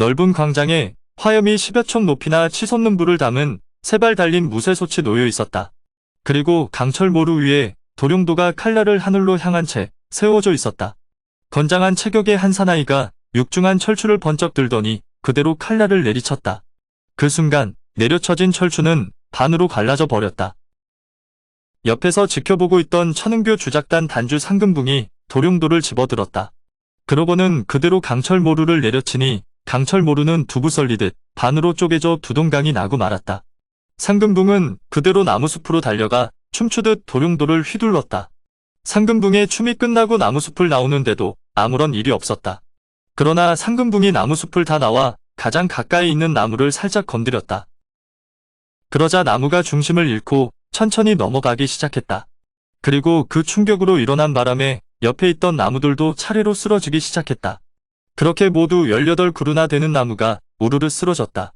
넓은 광장에 화염이 10여 촉 높이나 치솟는 불을 담은 3발 달린 무쇠솥이 놓여 있었다. 그리고 강철 모루 위에 도룡도가 칼날을 하늘로 향한 채 세워져 있었다. 건장한 체격의 한 사나이가 육중한 철추를 번쩍 들더니 그대로 칼날을 내리쳤다. 그 순간 내려쳐진 철추는 반으로 갈라져 버렸다. 옆에서 지켜보고 있던 천은교 주작단 단주 상금붕이 도룡도를 집어들었다. 그러고는 그대로 강철 모루를 내려치니 강철 모루는 두부 썰리듯 반으로 쪼개져 두동강이 나고 말았다. 상금붕은 그대로 나무숲으로 달려가 춤추듯 도룡도를 휘둘렀다. 상금붕의 춤이 끝나고 나무숲을 나오는데도 아무런 일이 없었다. 그러나 상금붕이 나무숲을 다 나와 가장 가까이 있는 나무를 살짝 건드렸다. 그러자 나무가 중심을 잃고 천천히 넘어가기 시작했다. 그리고 그 충격으로 일어난 바람에 옆에 있던 나무들도 차례로 쓰러지기 시작했다. 그렇게 모두 18그루나 되는 나무가 우르르 쓰러졌다.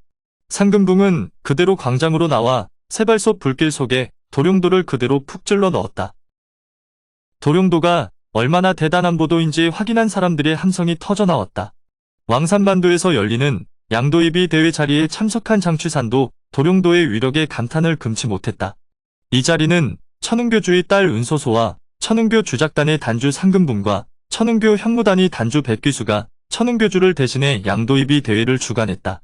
상금붕은 그대로 광장으로 나와 세발솥 불길 속에 도룡도를 그대로 푹 찔러 넣었다. 도룡도가 얼마나 대단한 보도인지 확인한 사람들의 함성이 터져나왔다. 왕산반도에서 열리는 양도입이 대회 자리에 참석한 장취산도 도룡도의 위력에 감탄을 금치 못했다. 이 자리는 천은교주의 딸 은소소와 천은교 주작단의 단주 상금붕과 천은교 현무단의 단주 백귀수가 천은교주를 대신해 양도입이 대회를 주관했다.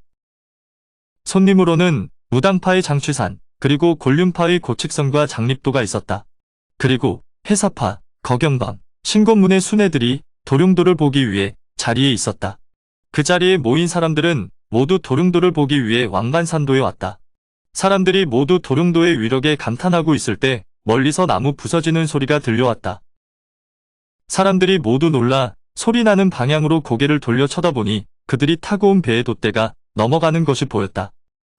손님으로는 무당파의 장취산, 그리고 곤륜파의 고칙성과 장립도가 있었다. 그리고 해사파, 거경방, 신곤문의 순애들이 도룡도를 보기 위해 자리에 있었다. 그 자리에 모인 사람들은 모두 도룡도를 보기 위해 왕반산도에 왔다. 사람들이 모두 도룡도의 위력에 감탄하고 있을 때 멀리서 나무 부서지는 소리가 들려왔다. 사람들이 모두 놀라 소리 나는 방향으로 고개를 돌려 쳐다보니 그들이 타고 온 배의 돛대가 넘어가는 것이 보였다.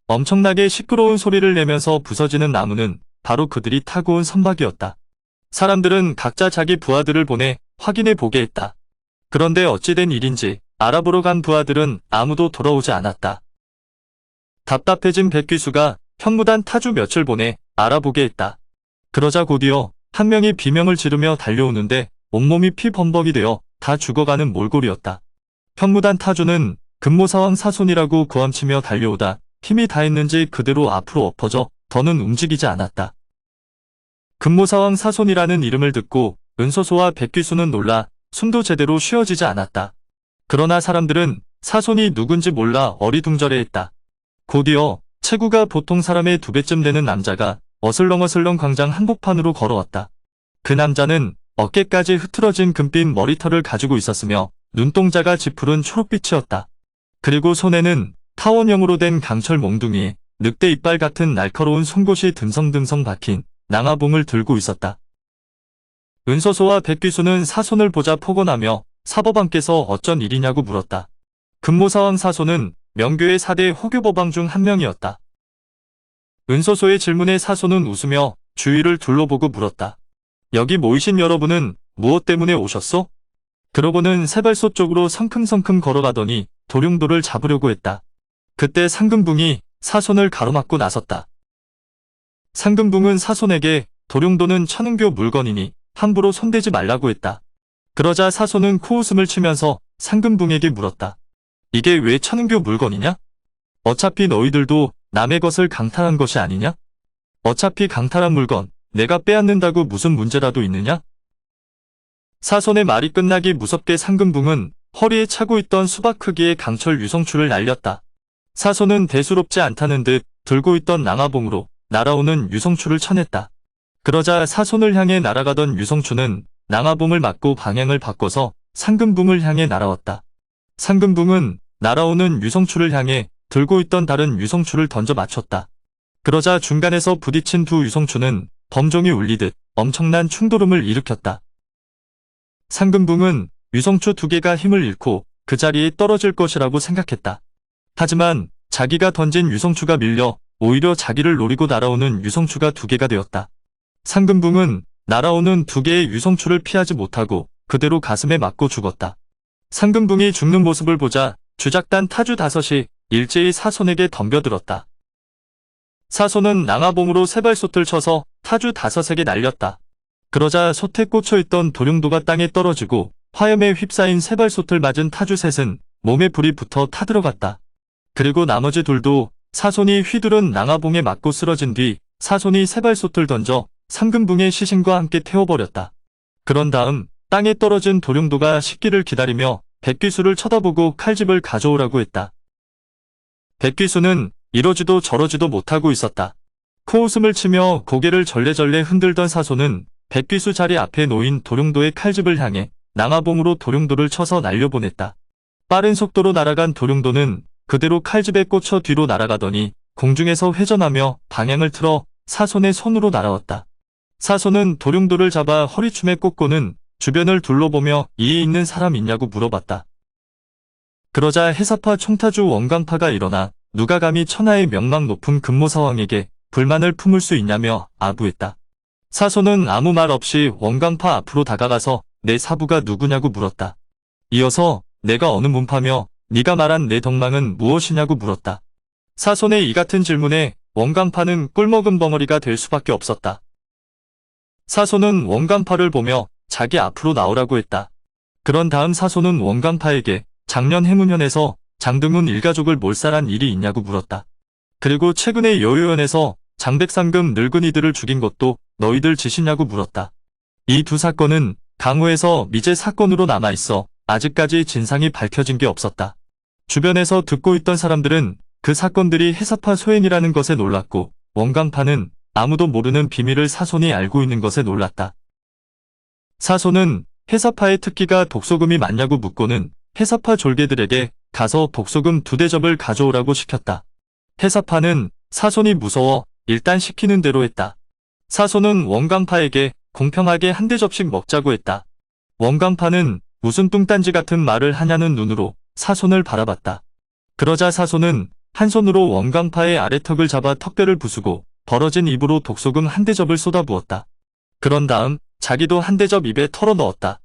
엄청나게 시끄러운 소리를 내면서 부서지는 나무는 바로 그들이 타고 온 선박이었다. 사람들은 각자 자기 부하들을 보내 확인해 보게 했다. 그런데 어찌된 일인지 알아보러 간 부하들은 아무도 돌아오지 않았다. 답답해진 백귀수가 현무단 타주 몇을 보내 알아보게 했다. 그러자 곧이어 한 명이 비명을 지르며 달려오는데 온몸이 피범벅이 되어 다 죽어가는 몰골이었다. 현무단 타주는 금모사왕 사손이라고 고함치며 달려오다 힘이 다했는지 그대로 앞으로 엎어져 더는 움직이지 않았다. 금모사왕 사손이라는 이름을 듣고 은소소와 백귀수는 놀라 숨도 제대로 쉬어지지 않았다. 그러나 사람들은 사손이 누군지 몰라 어리둥절해했다. 곧이어 체구가 보통 사람의 2배쯤 되는 남자가 어슬렁어슬렁 광장 한복판으로 걸어왔다. 그 남자는 어깨까지 흐트러진 금빛 머리털을 가지고 있었으며 눈동자가 짙푸른 초록빛이었다. 그리고 손에는 타원형으로 된 강철 몽둥이에 늑대 이빨 같은 날카로운 송곳이 듬성듬성 박힌 낭화봉을 들고 있었다. 은소소와 백귀수는 사손을 보자 포곤하며 사법왕께서 어쩐 일이냐고 물었다. 금모사왕 사손은 명교의 4대 호교법왕 중 한 명이었다. 은소소의 질문에 사손은 웃으며 주위를 둘러보고 물었다. 여기 모이신 여러분은 무엇 때문에 오셨소? 그러고는 세발소 쪽으로 성큼성큼 걸어가더니 도룡도를 잡으려고 했다. 그때 상금붕이 사손을 가로막고 나섰다. 상금붕은 사손에게 도룡도는 천은교 물건이니 함부로 손대지 말라고 했다. 그러자 사손은 코웃음을 치면서 상금붕에게 물었다. 이게 왜 천은교 물건이냐? 어차피 너희들도 남의 것을 강탈한 것이 아니냐? 어차피 강탈한 물건 내가 빼앗는다고 무슨 문제라도 있느냐? 사손의 말이 끝나기 무섭게 상금붕은 허리에 차고 있던 수박 크기의 강철 유성추를 날렸다. 사손은 대수롭지 않다는 듯 들고 있던 낭화봉으로 날아오는 유성추를 쳐냈다. 그러자 사손을 향해 날아가던 유성추는 낭화봉을 맞고 방향을 바꿔서 상금붕을 향해 날아왔다. 상금붕은 날아오는 유성추를 향해 들고 있던 다른 유성추를 던져 맞췄다. 그러자 중간에서 부딪힌 두 유성추는 범종이 울리듯 엄청난 충돌음을 일으켰다. 상금붕은 유성추 2개가 힘을 잃고 그 자리에 떨어질 것이라고 생각했다. 하지만 자기가 던진 유성추가 밀려 오히려 자기를 노리고 날아오는 유성추가 2개가 되었다. 상금붕은 날아오는 2개의 유성추를 피하지 못하고 그대로 가슴에 맞고 죽었다. 상금붕이 죽는 모습을 보자 주작단 타주 5이 일제히 사손에게 덤벼들었다. 사손은 낭화봉으로 세발솥을 쳐서 타주 5에게 날렸다. 그러자 솥에 꽂혀있던 도룡도가 땅에 떨어지고 화염에 휩싸인 세발솥을 맞은 타주 셋은 몸에 불이 붙어 타들어갔다. 그리고 나머지 둘도 사손이 휘두른 낭화봉에 맞고 쓰러진 뒤 사손이 세발솥을 던져 삼근붕의 시신과 함께 태워버렸다. 그런 다음 땅에 떨어진 도룡도가 식기를 기다리며 백귀수를 쳐다보고 칼집을 가져오라고 했다. 백귀수는 이러지도 저러지도 못하고 있었다. 코웃음을 치며 고개를 절레절레 흔들던 사손은 백귀수 자리 앞에 놓인 도룡도의 칼집을 향해 낭화봉으로 도룡도를 쳐서 날려보냈다. 빠른 속도로 날아간 도룡도는 그대로 칼집에 꽂혀 뒤로 날아가더니 공중에서 회전하며 방향을 틀어 사손의 손으로 날아왔다. 사손은 도룡도를 잡아 허리춤에 꽂고는 주변을 둘러보며 이에 있는 사람 있냐고 물어봤다. 그러자 해사파 총타주 원광파가 일어나 누가 감히 천하의 명망 높은 금모사왕에게 불만을 품을 수 있냐며 아부했다. 사손은 아무 말 없이 원광파 앞으로 다가가서 내 사부가 누구냐고 물었다. 이어서 내가 어느 문파며 네가 말한 내 덕망은 무엇이냐고 물었다. 사손의 이 같은 질문에 원광파는 꿀먹은 벙어리가 될 수밖에 없었다. 사손은 원광파를 보며 자기 앞으로 나오라고 했다. 그런 다음 사손은 원광파에게 작년 해문현에서 장등훈 일가족을 몰살한 일이 있냐고 물었다. 그리고 최근에 여유현에서 장백상금 늙은이들을 죽인 것도 너희들 짓이냐고 물었다. 이 두 사건은 강호에서 미제 사건으로 남아있어 아직까지 진상이 밝혀진 게 없었다. 주변에서 듣고 있던 사람들은 그 사건들이 해사파 소행이라는 것에 놀랐고 원광파는 아무도 모르는 비밀을 사손이 알고 있는 것에 놀랐다. 사손은 해사파의 특기가 독소금이 맞냐고 묻고는 해사파 졸개들에게 가서 독소금 2대접을 가져오라고 시켰다. 해사파는 사손이 무서워 일단 시키는 대로 했다. 사손은 원광파에게 공평하게 1대접씩 먹자고 했다. 원광파는 무슨 뚱딴지 같은 말을 하냐는 눈으로 사손을 바라봤다. 그러자 사손은 한 손으로 원광파의 아래턱을 잡아 턱뼈를 부수고 벌어진 입으로 독소금 1대접을 쏟아부었다. 그런 다음 자기도 1대접 입에 털어넣었다.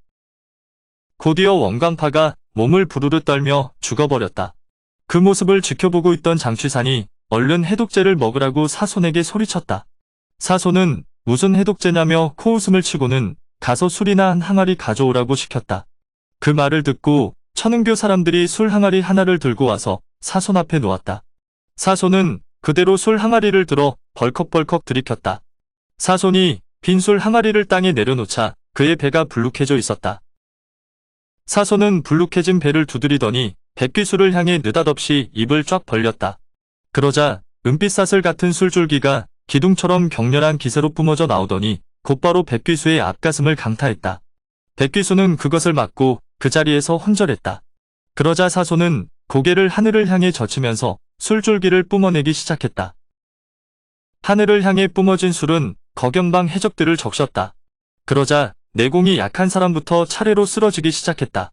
곧이어 원광파가 몸을 부르르 떨며 죽어버렸다. 그 모습을 지켜보고 있던 장취산이 얼른 해독제를 먹으라고 사손에게 소리쳤다. 사손은 무슨 해독제냐며 코웃음을 치고는 가서 술이나 한 항아리 가져오라고 시켰다. 그 말을 듣고 천은교 사람들이 술 항아리 하나를 들고 와서 사손 앞에 놓았다. 사손은 그대로 술 항아리를 들어 벌컥벌컥 들이켰다. 사손이 빈 술 항아리를 땅에 내려놓자 그의 배가 불룩해져 있었다. 사손은 불룩해진 배를 두드리더니 백귀수를 향해 느닷없이 입을 쫙 벌렸다. 그러자 은빛사슬 같은 술줄기가 기둥처럼 격렬한 기세로 뿜어져 나오더니 곧바로 백귀수의 앞가슴을 강타했다. 백귀수는 그것을 맞고 그 자리에서 혼절했다. 그러자 사손은 고개를 하늘을 향해 젖히면서 술줄기를 뿜어내기 시작했다. 하늘을 향해 뿜어진 술은 거경방 해적들을 적셨다. 그러자 내공이 약한 사람부터 차례로 쓰러지기 시작했다.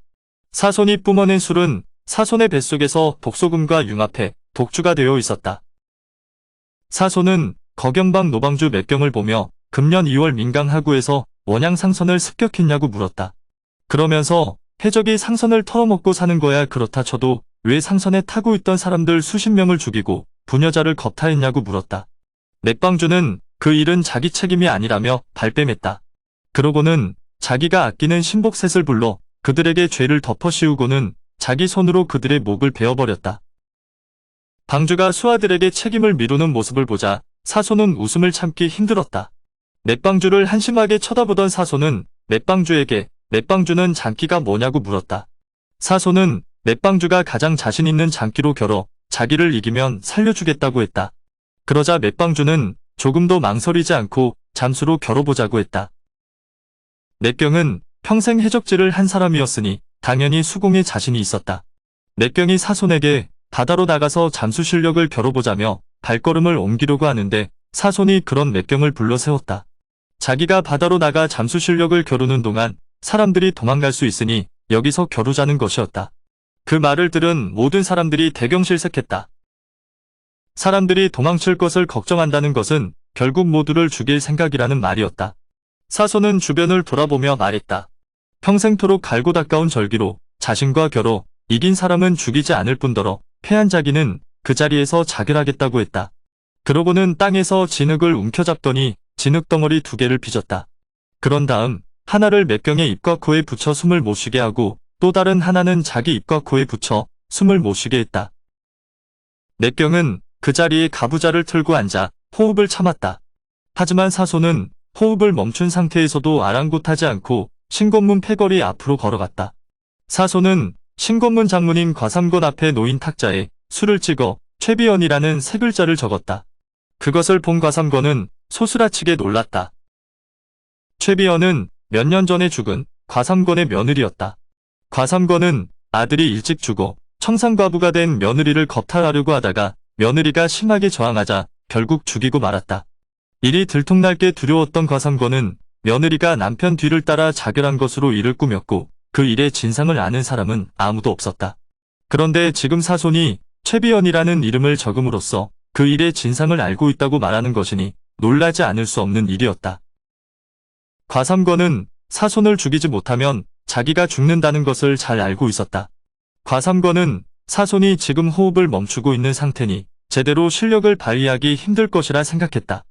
사손이 뿜어낸 술은 사손의 뱃속에서 독소금과 융합해 독주가 되어 있었다. 사손은 거경방 노방주 몇 병을 보며 금년 2월 민강하구에서 원양 상선을 습격했냐고 물었다. 그러면서 해적이 상선을 털어먹고 사는 거야 그렇다 쳐도 왜 상선에 타고 있던 사람들 수십 명을 죽이고 부녀자를 겁탈했냐고 물었다. 맥방주는 그 일은 자기 책임이 아니라며 발뺌했다. 그러고는 자기가 아끼는 신복셋을 불러 그들에게 죄를 덮어씌우고는 자기 손으로 그들의 목을 베어버렸다. 방주가 수하들에게 책임을 미루는 모습을 보자 사손은 웃음을 참기 힘들었다. 맥방주를 한심하게 쳐다보던 사손은 맥방주에게 맥방주는 장기가 뭐냐고 물었다. 사손은 맥방주가 가장 자신 있는 장기로 겨뤄 자기를 이기면 살려주겠다고 했다. 그러자 맥방주는 조금도 망설이지 않고 잠수로 겨뤄보자고 했다. 맥병은 평생 해적질을 한 사람이었으니 당연히 수공에 자신이 있었다. 맥병이 사손에게 바다로 나가서 잠수 실력을 겨뤄보자며 발걸음을 옮기려고 하는데 사손이 그런 맥병을 불러 세웠다. 자기가 바다로 나가 잠수 실력을 겨루는 동안 사람들이 도망갈 수 있으니 여기서 겨루자는 것이었다. 그 말을 들은 모든 사람들이 대경실색했다. 사람들이 도망칠 것을 걱정한다는 것은 결국 모두를 죽일 생각이라는 말이었다. 사손은 주변을 돌아보며 말했다. 평생토록 갈고 닦아온 절기로 자신과 겨뤄 이긴 사람은 죽이지 않을 뿐더러 패한 자기는 그 자리에서 자결하겠다고 했다. 그러고는 땅에서 진흙을 움켜잡더니 진흙덩어리 2개를 빚었다. 그런 다음 하나를 맥병의 입과 코에 붙여 숨을 못 쉬게 하고 또 다른 하나는 자기 입과 코에 붙여 숨을 못 쉬게 했다. 맥경은 그 자리에 가부좌를 틀고 앉아 호흡을 참았다. 하지만 사소는 호흡을 멈춘 상태에서도 아랑곳하지 않고 신곤문 패거리 앞으로 걸어갔다. 사소는 신곤문 장문인 과삼권 앞에 놓인 탁자에 술을 찍어 최비연이라는 세 글자를 적었다. 그것을 본 과삼권은 소스라치게 놀랐다. 최비연은 몇 년 전에 죽은 과삼권의 며느리였다. 과삼권은 아들이 일찍 죽어 청산과부가 된 며느리를 겁탈하려고 하다가 며느리가 심하게 저항하자 결국 죽이고 말았다. 일이 들통날게 두려웠던 과삼권은 며느리가 남편 뒤를 따라 자결한 것으로 일을 꾸몄고 그 일의 진상을 아는 사람은 아무도 없었다. 그런데 지금 사손이 최비연이라는 이름을 적음으로써 그 일의 진상을 알고 있다고 말하는 것이니 놀라지 않을 수 없는 일이었다. 과삼권은 사손을 죽이지 못하면 자기가 죽는다는 것을 잘 알고 있었다. 과삼권은 사손이 지금 호흡을 멈추고 있는 상태니 제대로 실력을 발휘하기 힘들 것이라 생각했다.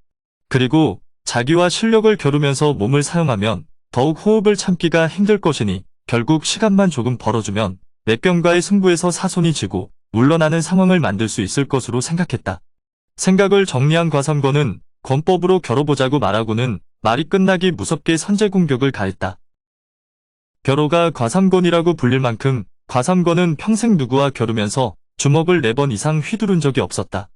그리고 자기와 실력을 겨루면서 몸을 사용하면 더욱 호흡을 참기가 힘들 것이니 결국 시간만 조금 벌어주면 맥병과의 승부에서 사손이 지고 물러나는 상황을 만들 수 있을 것으로 생각했다. 생각을 정리한 과삼권은 권법으로 겨뤄보자고 말하고는 말이 끝나기 무섭게 선제 공격을 가했다. 겨뤄가 과삼권이라고 불릴 만큼 과삼권은 평생 누구와 겨루면서 주먹을 4번 이상 휘두른 적이 없었다.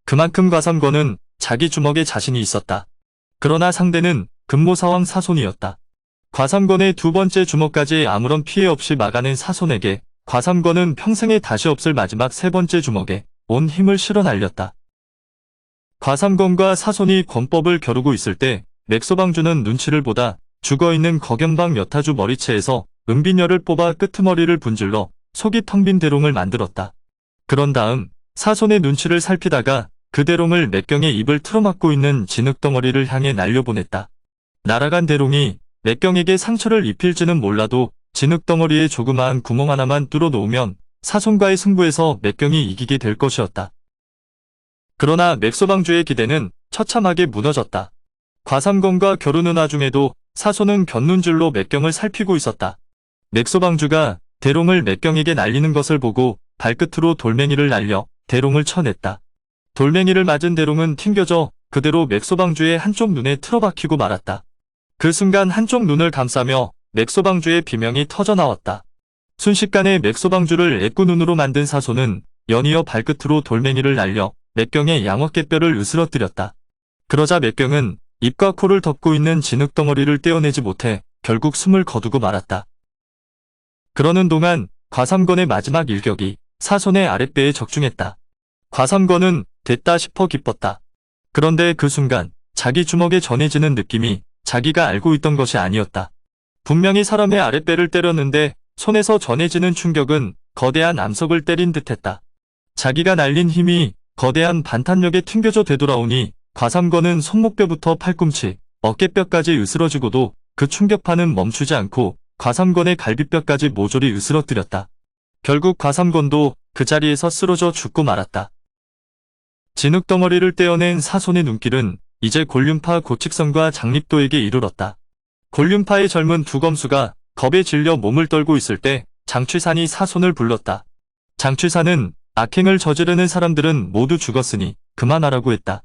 그만큼 과삼권은 자기 주먹에 자신이 있었다. 그러나 상대는 금모사왕 사손이었다. 과삼권의 두 번째 주먹까지 아무런 피해 없이 막아낸 사손에게 과삼권은 평생에 다시 없을 마지막 세 번째 주먹에 온 힘을 실어 날렸다. 과삼권과 사손이 권법을 겨루고 있을 때 맥소방주는 눈치를 보다 죽어있는 거경방 여타주 머리채에서 은비녀를 뽑아 끄트머리를 분질러 속이 텅 빈 대롱을 만들었다. 그런 다음 사손의 눈치를 살피다가 그 대롱을 맥경의 입을 틀어막고 있는 진흙덩어리를 향해 날려보냈다. 날아간 대롱이 맥경에게 상처를 입힐지는 몰라도 진흙덩어리에 조그마한 구멍 하나만 뚫어 놓으면 사손과의 승부에서 맥경이 이기게 될 것이었다. 그러나 맥소방주의 기대는 처참하게 무너졌다. 과삼권과 겨루는 와중에도 사손은 곁눈질로 맥경을 살피고 있었다. 맥소방주가 대롱을 맥경에게 날리는 것을 보고 발끝으로 돌멩이를 날려 대롱을 쳐냈다. 돌멩이를 맞은 대롱은 튕겨져 그대로 맥소방주의 한쪽 눈에 틀어박히고 말았다. 그 순간 한쪽 눈을 감싸며 맥소방주의 비명이 터져나왔다. 순식간에 맥소방주를 애꾸눈으로 만든 사손은 연이어 발끝으로 돌멩이를 날려 맥경의 양어깨뼈를 으스러뜨렸다. 그러자 맥경은 입과 코를 덮고 있는 진흙덩어리를 떼어내지 못해 결국 숨을 거두고 말았다. 그러는 동안 과삼권의 마지막 일격이 사손의 아랫배에 적중했다. 과삼권은 됐다 싶어 기뻤다. 그런데 그 순간 자기 주먹에 전해지는 느낌이 자기가 알고 있던 것이 아니었다. 분명히 사람의 아랫배를 때렸는데 손에서 전해지는 충격은 거대한 암석을 때린 듯했다. 자기가 날린 힘이 거대한 반탄력에 튕겨져 되돌아오니 과삼권은 손목뼈부터 팔꿈치, 어깨뼈까지 으스러지고도 그 충격파는 멈추지 않고 과삼권의 갈비뼈까지 모조리 으스러뜨렸다. 결국 과삼권도 그 자리에서 쓰러져 죽고 말았다. 진흙덩어리를 떼어낸 사손의 눈길은 이제 곤륜파 고칙성과 장립도에게 이르렀다. 곤륜파의 젊은 두 검수가 겁에 질려 몸을 떨고 있을 때 장취산이 사손을 불렀다. 장취산은 악행을 저지르는 사람들은 모두 죽었으니 그만하라고 했다.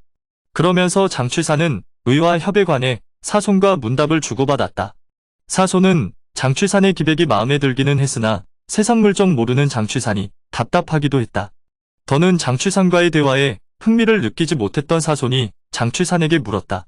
그러면서 장취산은 의와 협에 관해 사손과 문답을 주고받았다. 사손은 장취산의 기백이 마음에 들기는 했으나 세상 물정 모르는 장취산이 답답하기도 했다. 더는 장취산과의 대화에 흥미를 느끼지 못했던 사손이 장취산에게 물었다.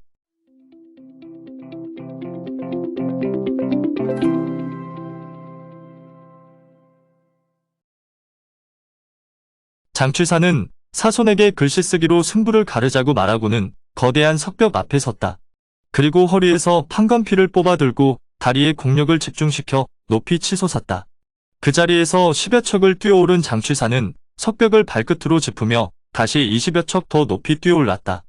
장취산은 사손에게 글씨 쓰기로 승부를 가르자고 말하고는 거대한 석벽 앞에 섰다. 그리고 허리에서 판관피를 뽑아 들고 다리에 공력을 집중시켜 높이 치솟았다. 그 자리에서 10여 척을 뛰어오른 장취산은 석벽을 발끝으로 짚으며 다시 20여 척 더 높이 뛰어올랐다.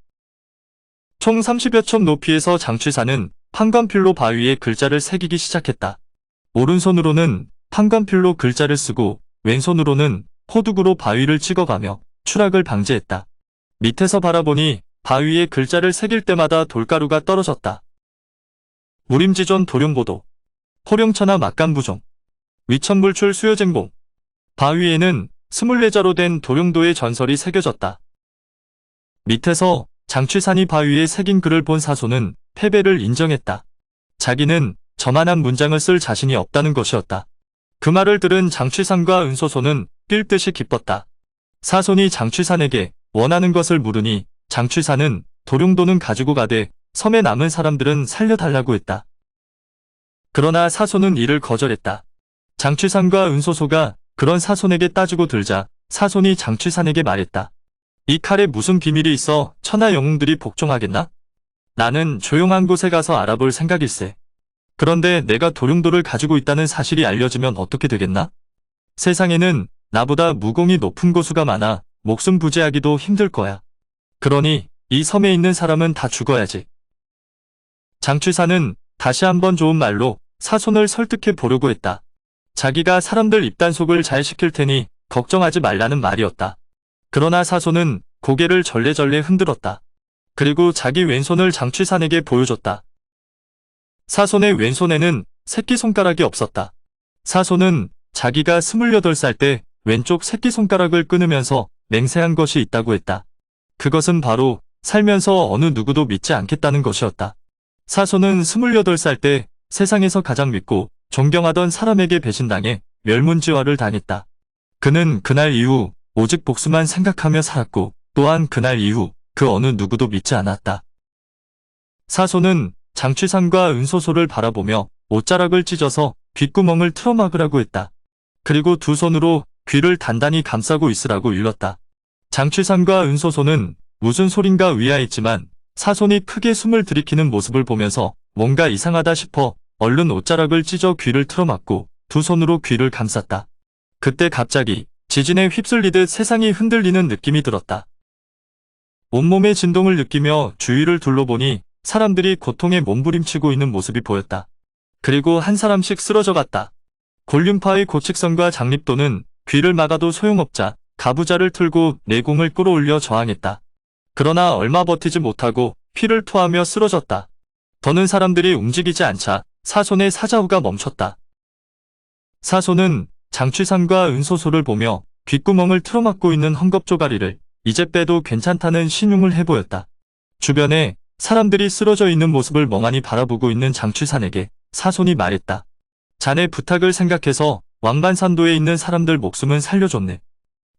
총 30여 척 높이에서 장취산은 판관필로 바위에 글자를 새기기 시작했다. 오른손으로는 판관필로 글자를 쓰고 왼손으로는 호두구로 바위를 찍어가며 추락을 방지했다. 밑에서 바라보니 바위에 글자를 새길 때마다 돌가루가 떨어졌다. 무림지존 도룡보도 호령천하 막간부종 위천불출 수요쟁봉. 바위에는 24자로 된 도룡도의 전설이 새겨졌다. 밑에서 장취산이 바위에 새긴 글을 본 사손은 패배를 인정했다. 자기는 저만한 문장을 쓸 자신이 없다는 것이었다. 그 말을 들은 장취산과 은소소는 뛸 듯이 기뻤다. 사손이 장취산에게 원하는 것을 물으니 장취산은 도룡도는 가지고 가되 섬에 남은 사람들은 살려달라고 했다. 그러나 사손은 이를 거절했다. 장취산과 은소소가 그런 사손에게 따지고 들자 사손이 장취산에게 말했다. 이 칼에 무슨 비밀이 있어 천하 영웅들이 복종하겠나? 나는 조용한 곳에 가서 알아볼 생각일세. 그런데 내가 도룡도를 가지고 있다는 사실이 알려지면 어떻게 되겠나? 세상에는 나보다 무공이 높은 고수가 많아 목숨 부지하기도 힘들 거야. 그러니 이 섬에 있는 사람은 다 죽어야지. 장취산은 다시 한번 좋은 말로 사손을 설득해 보려고 했다. 자기가 사람들 입단속을 잘 시킬 테니 걱정하지 말라는 말이었다. 그러나 사손은 고개를 절레절레 흔들었다. 그리고 자기 왼손을 장취산에게 보여줬다. 사손의 왼손에는 새끼손가락이 없었다. 사손은 자기가 28살 때 왼쪽 새끼손가락을 끊으면서 맹세한 것이 있다고 했다. 그것은 바로 살면서 어느 누구도 믿지 않겠다는 것이었다. 사손은 28살 때 세상에서 가장 믿고 존경하던 사람에게 배신당해 멸문지화를 당했다. 그는 그날 이후 오직 복수만 생각하며 살았고 또한 그날 이후 그 어느 누구도 믿지 않았다. 사손은 장취산과 은소소를 바라보며 옷자락을 찢어서 귓구멍을 틀어막으라고 했다. 그리고 두 손으로 귀를 단단히 감싸고 있으라고 일렀다. 장취산과 은소소는 무슨 소린가 의아했지만 사손이 크게 숨을 들이키는 모습을 보면서 뭔가 이상하다 싶어 얼른 옷자락을 찢어 귀를 틀어막고 두 손으로 귀를 감쌌다. 그때 갑자기 지진에 휩쓸리듯 세상이 흔들리는 느낌이 들었다. 온몸의 진동을 느끼며 주위를 둘러보니 사람들이 고통에 몸부림치고 있는 모습이 보였다. 그리고 한 사람씩 쓰러져 갔다. 골륜파의 고칙성과 장립도는 귀를 막아도 소용없자 가부좌를 틀고 내공을 끌어올려 저항했다. 그러나 얼마 버티지 못하고 피를 토하며 쓰러졌다. 더는 사람들이 움직이지 않자 사손의 사자후가 멈췄다. 사손은 장취산과 은소소를 보며 귓구멍을 틀어막고 있는 헝겊조가리를 이제 빼도 괜찮다는 신용을 해보였다. 주변에 사람들이 쓰러져 있는 모습을 멍하니 바라보고 있는 장취산에게 사손이 말했다. 자네 부탁을 생각해서 왕반산도에 있는 사람들 목숨은 살려줬네.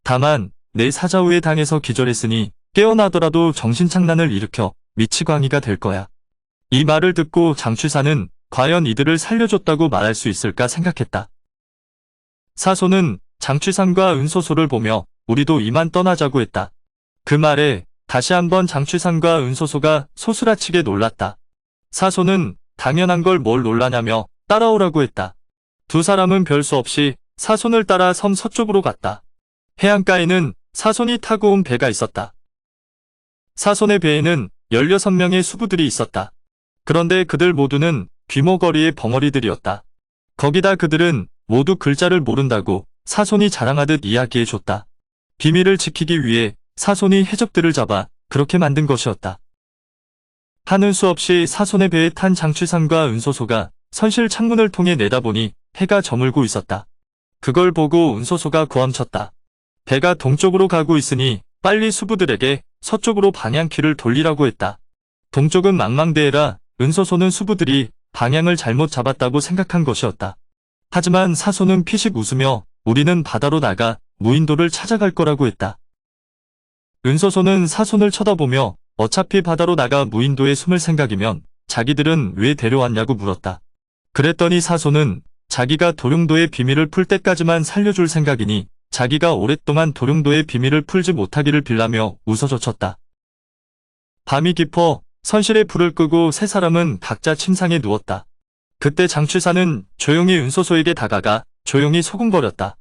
다만 내 사자후에 당해서 기절했으니 깨어나더라도 정신착란을 일으켜 미치광이가 될 거야. 이 말을 듣고 장취산은 과연 이들을 살려줬다고 말할 수 있을까 생각했다. 사손은 장취산과 은소소를 보며 우리도 이만 떠나자고 했다. 그 말에 다시 한번 장취산과 은소소가 소스라치게 놀랐다. 사손은 당연한 걸 뭘 놀라냐며 따라오라고 했다. 두 사람은 별 수 없이 사손을 따라 섬 서쪽으로 갔다. 해안가에는 사손이 타고 온 배가 있었다. 사손의 배에는 16명의 수부들이 있었다. 그런데 그들 모두는 귀머거리의 벙어리들이었다. 거기다 그들은 모두 글자를 모른다고 사손이 자랑하듯 이야기해줬다. 비밀을 지키기 위해 사손이 해적들을 잡아 그렇게 만든 것이었다. 하는 수 없이 사손의 배에 탄 장취산과 은소소가 선실 창문을 통해 내다보니 해가 저물고 있었다. 그걸 보고 은소소가 고함쳤다. 배가 동쪽으로 가고 있으니 빨리 수부들에게 서쪽으로 방향키를 돌리라고 했다. 동쪽은 망망대해라 은소소는 수부들이 방향을 잘못 잡았다고 생각한 것이었다. 하지만 사손은 피식 웃으며 우리는 바다로 나가 무인도를 찾아갈 거라고 했다. 은소소는 사손을 쳐다보며 어차피 바다로 나가 무인도에 숨을 생각이면 자기들은 왜 데려왔냐고 물었다. 그랬더니 사손은 자기가 도룡도의 비밀을 풀 때까지만 살려줄 생각이니 자기가 오랫동안 도룡도의 비밀을 풀지 못하기를 빌라며 웃어젖혔다. 밤이 깊어 선실에 불을 끄고 세 사람은 각자 침상에 누웠다. 그때 장취사는 조용히 은소소에게 다가가 조용히 소곤거렸다.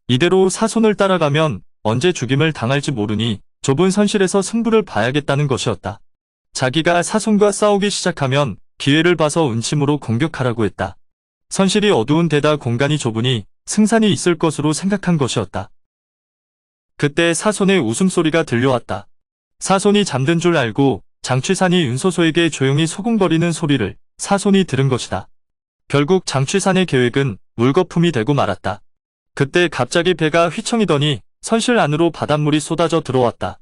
이대로 사손을 따라가면 언제 죽임을 당할지 모르니 좁은 선실에서 승부를 봐야겠다는 것이었다. 자기가 사손과 싸우기 시작하면 기회를 봐서 은침으로 공격하라고 했다. 선실이 어두운 데다 공간이 좁으니 승산이 있을 것으로 생각한 것이었다. 그때 사손의 웃음소리가 들려왔다. 사손이 잠든 줄 알고 장취산이 은소소에게 조용히 소곤거리는 소리를 사손이 들은 것이다. 결국 장취산의 계획은 물거품이 되고 말았다. 그때 갑자기 배가 휘청이더니 선실 안으로 바닷물이 쏟아져 들어왔다.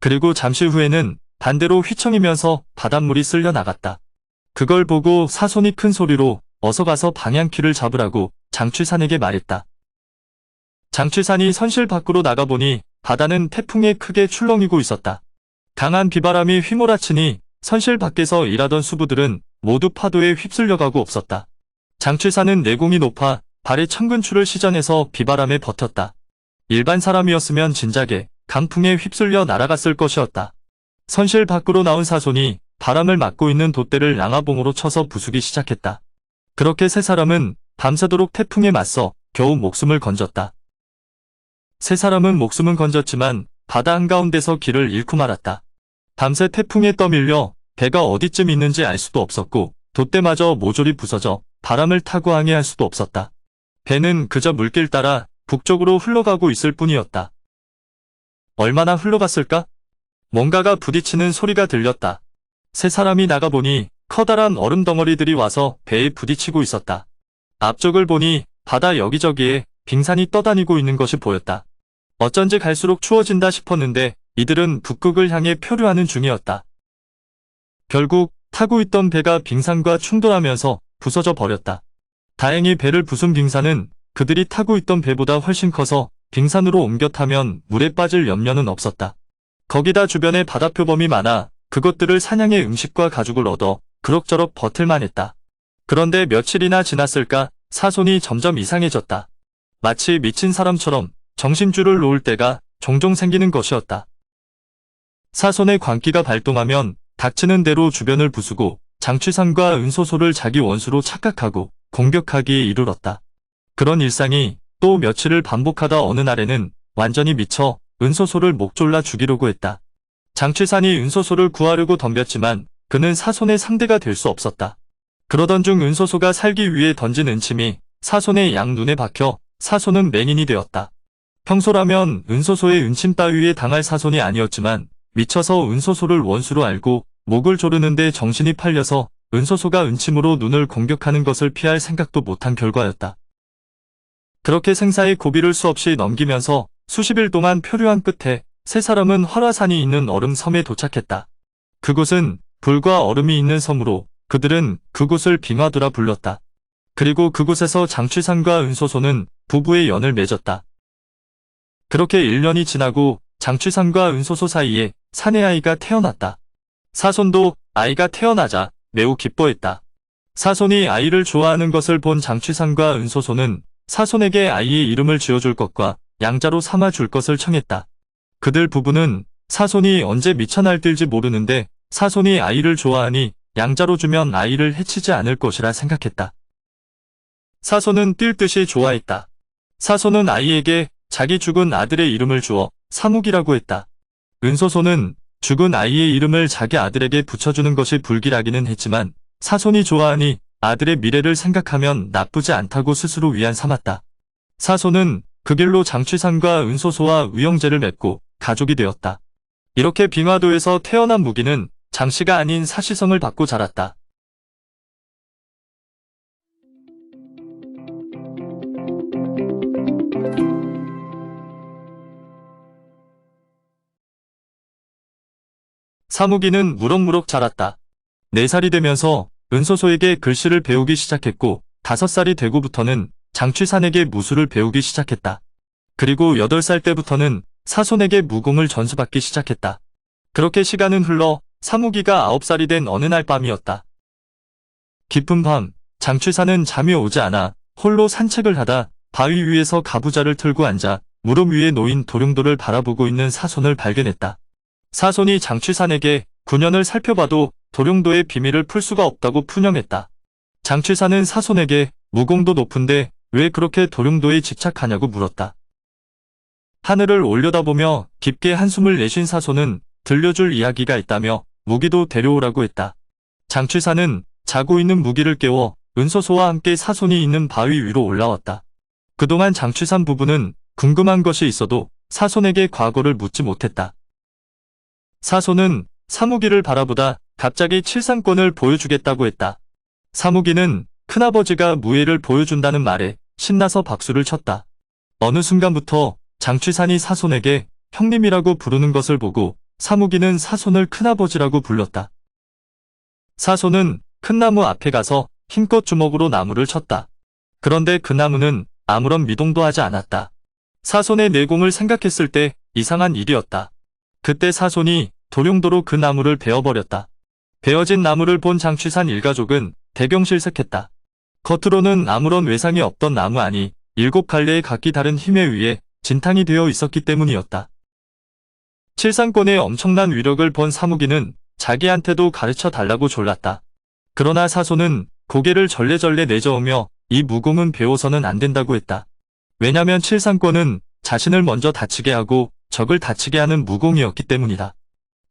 그리고 잠시 후에는 반대로 휘청이면서 바닷물이 쓸려 나갔다. 그걸 보고 사손이 큰 소리로 어서 가서 방향키를 잡으라고 장취산에게 말했다. 장취산이 선실 밖으로 나가보니 바다는 태풍에 크게 출렁이고 있었다. 강한 비바람이 휘몰아치니 선실 밖에서 일하던 수부들은 모두 파도에 휩쓸려가고 없었다. 장취산은 내공이 높아 발에 천근추를 시전해서 비바람에 버텼다. 일반 사람이었으면 진작에 강풍에 휩쓸려 날아갔을 것이었다. 선실 밖으로 나온 사손이 바람을 막고 있는 돛대를 랑아봉으로 쳐서 부수기 시작했다. 그렇게 세 사람은 밤새도록 태풍에 맞서 겨우 목숨을 건졌다. 세 사람은 목숨은 건졌지만 바다 한가운데서 길을 잃고 말았다. 밤새 태풍에 떠밀려 배가 어디쯤 있는지 알 수도 없었고 돛대마저 모조리 부서져 바람을 타고 항해할 수도 없었다. 배는 그저 물길 따라 북쪽으로 흘러가고 있을 뿐이었다. 얼마나 흘러갔을까? 뭔가가 부딪히는 소리가 들렸다. 세 사람이 나가보니 커다란 얼음 덩어리들이 와서 배에 부딪히고 있었다. 앞쪽을 보니 바다 여기저기에 빙산이 떠다니고 있는 것이 보였다. 어쩐지 갈수록 추워진다 싶었는데 이들은 북극을 향해 표류하는 중이었다. 결국 타고 있던 배가 빙산과 충돌하면서 부서져 버렸다. 다행히 배를 부순 빙산은 그들이 타고 있던 배보다 훨씬 커서 빙산으로 옮겨 타면 물에 빠질 염려는 없었다. 거기다 주변에 바다표범이 많아 그것들을 사냥해 음식과 가죽을 얻어 그럭저럭 버틸만 했다. 그런데 며칠이나 지났을까 사손이 점점 이상해졌다. 마치 미친 사람처럼 정신줄을 놓을 때가 종종 생기는 것이었다. 사손의 광기가 발동하면 닥치는 대로 주변을 부수고 장취산과 은소소를 자기 원수로 착각하고 공격하기에 이르렀다. 그런 일상이 또 며칠을 반복하다 어느 날에는 완전히 미쳐 은소소를 목 졸라 죽이려고 했다. 장취산이 은소소를 구하려고 덤볐지만 그는 사손의 상대가 될 수 없었다. 그러던 중 은소소가 살기 위해 던진 은침이 사손의 양눈에 박혀 사손은 맹인이 되었다. 평소라면 은소소의 은침 따위에 당할 사손이 아니었지만 미쳐서 은소소를 원수로 알고 목을 조르는데 정신이 팔려서 은소소가 은침으로 눈을 공격하는 것을 피할 생각도 못한 결과였다. 그렇게 생사의 고비를 수없이 넘기면서 수십일 동안 표류한 끝에 세 사람은 활화산이 있는 얼음 섬에 도착했다. 그곳은 불과 얼음이 있는 섬으로 그들은 그곳을 빙하두라 불렀다. 그리고 그곳에서 장취산과 은소소는 부부의 연을 맺었다. 그렇게 1년이 지나고 장취산과 은소소 사이에 사내아이가 태어났다. 사손도 아이가 태어나자 매우 기뻐했다. 사손이 아이를 좋아하는 것을 본 장취산과 은소소는 사손에게 아이의 이름을 지어줄 것과 양자로 삼아줄 것을 청했다. 그들 부부는 사손이 언제 미쳐 날뛸지 모르는데 사손이 아이를 좋아하니 양자로 주면 아이를 해치지 않을 것이라 생각했다. 사손은 뛸 듯이 좋아했다. 사손은 아이에게 자기 죽은 아들의 이름을 주어 사묵이라고 했다. 은소소는 죽은 아이의 이름을 자기 아들에게 붙여주는 것이 불길하기는 했지만 사손이 좋아하니 아들의 미래를 생각하면 나쁘지 않다고 스스로 위안 삼았다. 사손은 그 길로 장취산과 은소소와 의형제를 맺고 가족이 되었다. 이렇게 빙하도에서 태어난 무기는 장씨가 아닌 사시성을 받고 자랐다. 사무기는 무럭무럭 자랐다. 4살이 되면서 은소소에게 글씨를 배우기 시작했고 5살이 되고부터는 장취산에게 무술을 배우기 시작했다. 그리고 8살 때부터는 사손에게 무공을 전수받기 시작했다. 그렇게 시간은 흘러 사무기가 9살이 된 어느 날 밤이었다. 깊은 밤, 장취산은 잠이 오지 않아 홀로 산책을 하다 바위 위에서 가부좌를 틀고 앉아 무릎 위에 놓인 도룡돌을 바라보고 있는 사손을 발견했다. 사손이 장취산에게 9년을 살펴봐도 도룡도의 비밀을 풀 수가 없다고 푸념했다. 장취산은 사손에게 무공도 높은데 왜 그렇게 도룡도에 집착하냐고 물었다. 하늘을 올려다보며 깊게 한숨을 내쉰 사손은 들려줄 이야기가 있다며 무기도 데려오라고 했다. 장취산은 자고 있는 무기를 깨워 은소소와 함께 사손이 있는 바위 위로 올라왔다. 그동안 장취산 부부는 궁금한 것이 있어도 사손에게 과거를 묻지 못했다. 사손은 사무기를 바라보다 갑자기 칠상권을 보여주겠다고 했다. 사무기는 큰아버지가 무예를 보여준다는 말에 신나서 박수를 쳤다. 어느 순간부터 장취산이 사손에게 형님이라고 부르는 것을 보고 사무기는 사손을 큰아버지라고 불렀다. 사손은 큰 나무 앞에 가서 힘껏 주먹으로 나무를 쳤다. 그런데 그 나무는 아무런 미동도 하지 않았다. 사손의 내공을 생각했을 때 이상한 일이었다. 그때 사손이 도룡도로 그 나무를 베어버렸다. 베어진 나무를 본 장취산 일가족은 대경실색했다. 겉으로는 아무런 외상이 없던 나무 안이 7갈래의 각기 다른 힘에 의해 진탕이 되어 있었기 때문이었다. 칠산권의 엄청난 위력을 본 사무기는 자기한테도 가르쳐 달라고 졸랐다. 그러나 사손은 고개를 절레절레 내저으며 이 무공은 배워서는 안 된다고 했다. 왜냐면 칠산권은 자신을 먼저 다치게 하고 적을 다치게 하는 무공이었기 때문이다.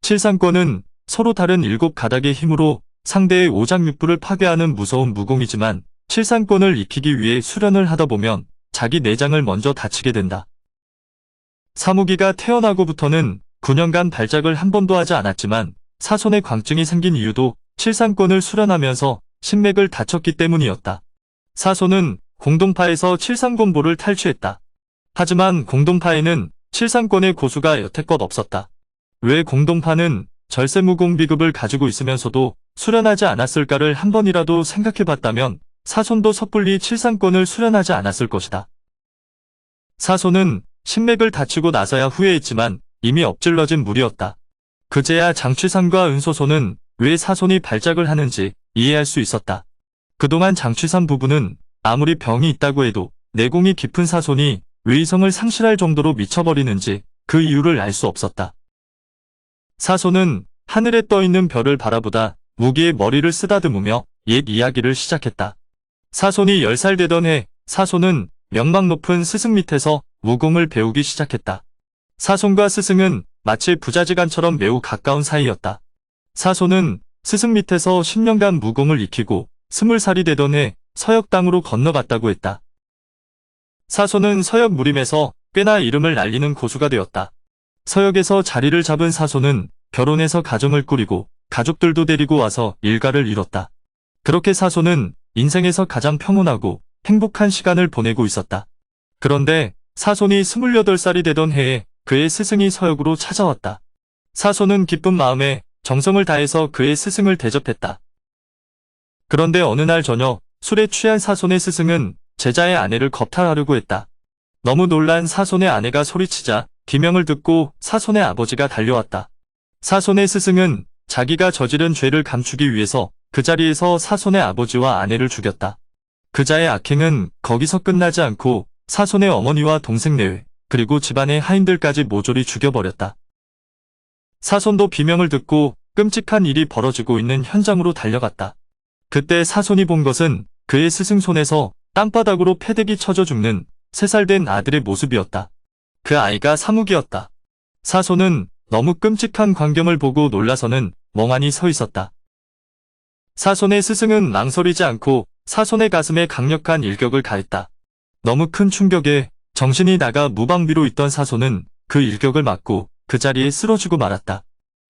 칠산권은 서로 다른 7가닥의 힘으로 상대의 오장육부를 파괴하는 무서운 무공이지만 칠산권을 익히기 위해 수련을 하다 보면 자기 내장을 먼저 다치게 된다. 사무기가 태어나고부터는 9년간 발작을 한 번도 하지 않았지만 사손의 광증이 생긴 이유도 칠산권을 수련하면서 신맥을 다쳤기 때문이었다. 사손은 공동파에서 칠산권보를 탈취했다. 하지만 공동파에는 칠산권의 고수가 여태껏 없었다. 왜 공동파는 절세무공 비급을 가지고 있으면서도 수련하지 않았을까를 한 번이라도 생각해봤다면 사손도 섣불리 칠산권을 수련하지 않았을 것이다. 사손은 신맥을 다치고 나서야 후회했지만 이미 엎질러진 물이었다. 그제야 장취산과 은소손은 왜 사손이 발작을 하는지 이해할 수 있었다. 그동안 장취산 부부는 아무리 병이 있다고 해도 내공이 깊은 사손이 왜 이성을 상실할 정도로 미쳐버리는지 그 이유를 알 수 없었다. 사손은 하늘에 떠있는 별을 바라보다 무기에 머리를 쓰다듬으며 옛 이야기를 시작했다. 사손이 10살 되던 해 사손은 명망 높은 스승 밑에서 무공을 배우기 시작했다. 사손과 스승은 마치 부자지간처럼 매우 가까운 사이였다. 사손은 스승 밑에서 10년간 무공을 익히고 20살이 되던 해 서역 땅으로 건너갔다고 했다. 사손은 서역 무림에서 꽤나 이름을 날리는 고수가 되었다. 서역에서 자리를 잡은 사손은 결혼해서 가정을 꾸리고 가족들도 데리고 와서 일가를 이뤘다. 그렇게 사손은 인생에서 가장 평온하고 행복한 시간을 보내고 있었다. 그런데 사손이 28살이 되던 해에 그의 스승이 서역으로 찾아왔다. 사손은 기쁜 마음에 정성을 다해서 그의 스승을 대접했다. 그런데 어느 날 저녁 술에 취한 사손의 스승은 제자의 아내를 겁탈하려고 했다. 너무 놀란 사손의 아내가 소리치자 비명을 듣고 사손의 아버지가 달려왔다. 사손의 스승은 자기가 저지른 죄를 감추기 위해서 그 자리에서 사손의 아버지와 아내를 죽였다. 그자의 악행은 거기서 끝나지 않고 사손의 어머니와 동생 내외 그리고 집안의 하인들까지 모조리 죽여버렸다. 사손도 비명을 듣고 끔찍한 일이 벌어지고 있는 현장으로 달려갔다. 그때 사손이 본 것은 그의 스승 손에서 땅바닥으로 패대기 쳐져 죽는 3살 된 아들의 모습이었다. 그 아이가 사무기였다. 사손은 너무 끔찍한 광경을 보고 놀라서는 멍하니 서 있었다. 사손의 스승은 망설이지 않고 사손의 가슴에 강력한 일격을 가했다. 너무 큰 충격에 정신이 나가 무방비로 있던 사손은 그 일격을 맞고 그 자리에 쓰러지고 말았다.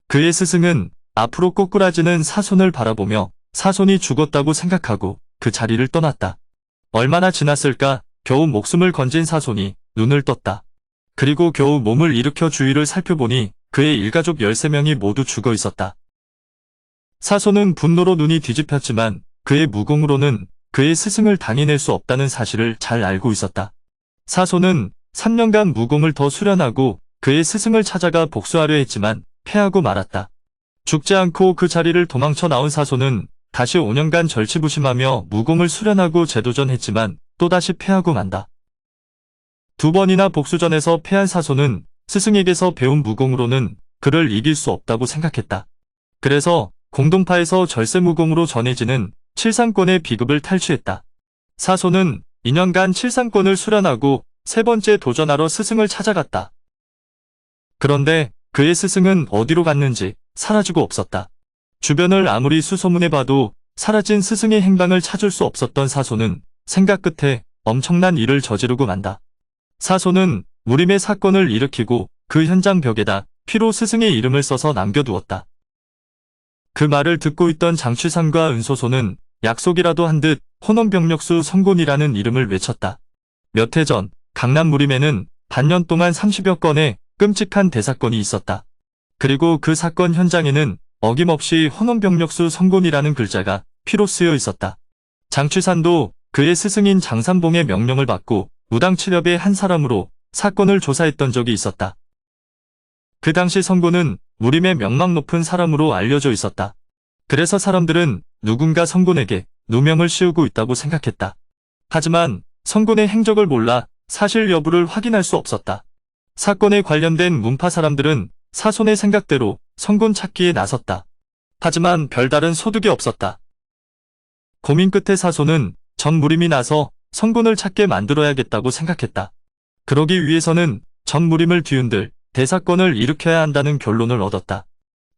그의 스승은 앞으로 꼬꾸라지는 사손을 바라보며 사손이 죽었다고 생각하고 그 자리를 떠났다. 얼마나 지났을까 겨우 목숨을 건진 사손이 눈을 떴다. 그리고 겨우 몸을 일으켜 주위를 살펴보니 그의 일가족 13명이 모두 죽어 있었다. 사손은 분노로 눈이 뒤집혔지만 그의 무공으로는 그의 스승을 당해낼 수 없다는 사실을 잘 알고 있었다. 사손은 3년간 무공을 더 수련하고 그의 스승을 찾아가 복수하려 했지만 패하고 말았다. 죽지 않고 그 자리를 도망쳐 나온 사손은 다시 5년간 절치부심하며 무공을 수련하고 재도전했지만 또다시 패하고 만다. 2번이나 복수전에서 패한 사손은 스승에게서 배운 무공으로는 그를 이길 수 없다고 생각했다. 그래서 공동파에서 절세무공으로 전해지는 칠산권의 비급을 탈취했다. 사손은 2년간 칠산권을 수련하고 3번째 도전하러 스승을 찾아갔다. 그런데 그의 스승은 어디로 갔는지 사라지고 없었다. 주변을 아무리 수소문해봐도 사라진 스승의 행방을 찾을 수 없었던 사손은 생각 끝에 엄청난 일을 저지르고 만다. 사손은 무림의 사건을 일으키고 그 현장 벽에다 피로 스승의 이름을 써서 남겨두었다. 그 말을 듣고 있던 장취산과 은소손은 약속이라도 한 듯 혼원병력수 성곤이라는 이름을 외쳤다. 몇 해 전 강남 무림에는 반년 동안 30여 건의 끔찍한 대사건이 있었다. 그리고 그 사건 현장에는 어김없이 헌원병력수 성곤이라는 글자가 피로 쓰여 있었다. 장취산도 그의 스승인 장산봉의 명령을 받고 무당칠협의 한 사람으로 사건을 조사했던 적이 있었다. 그 당시 성곤은 무림의 명망 높은 사람으로 알려져 있었다. 그래서 사람들은 누군가 성곤에게 누명을 씌우고 있다고 생각했다. 하지만 성곤의 행적을 몰라 사실 여부를 확인할 수 없었다. 사건에 관련된 문파 사람들은 사손의 생각대로 성곤 찾기에 나섰다. 하지만 별다른 소득이 없었다. 고민 끝에 사손은 전 무림이 나서 성곤을 찾게 만들어야겠다고 생각했다. 그러기 위해서는 전 무림을 뒤흔들 대사건을 일으켜야 한다는 결론을 얻었다.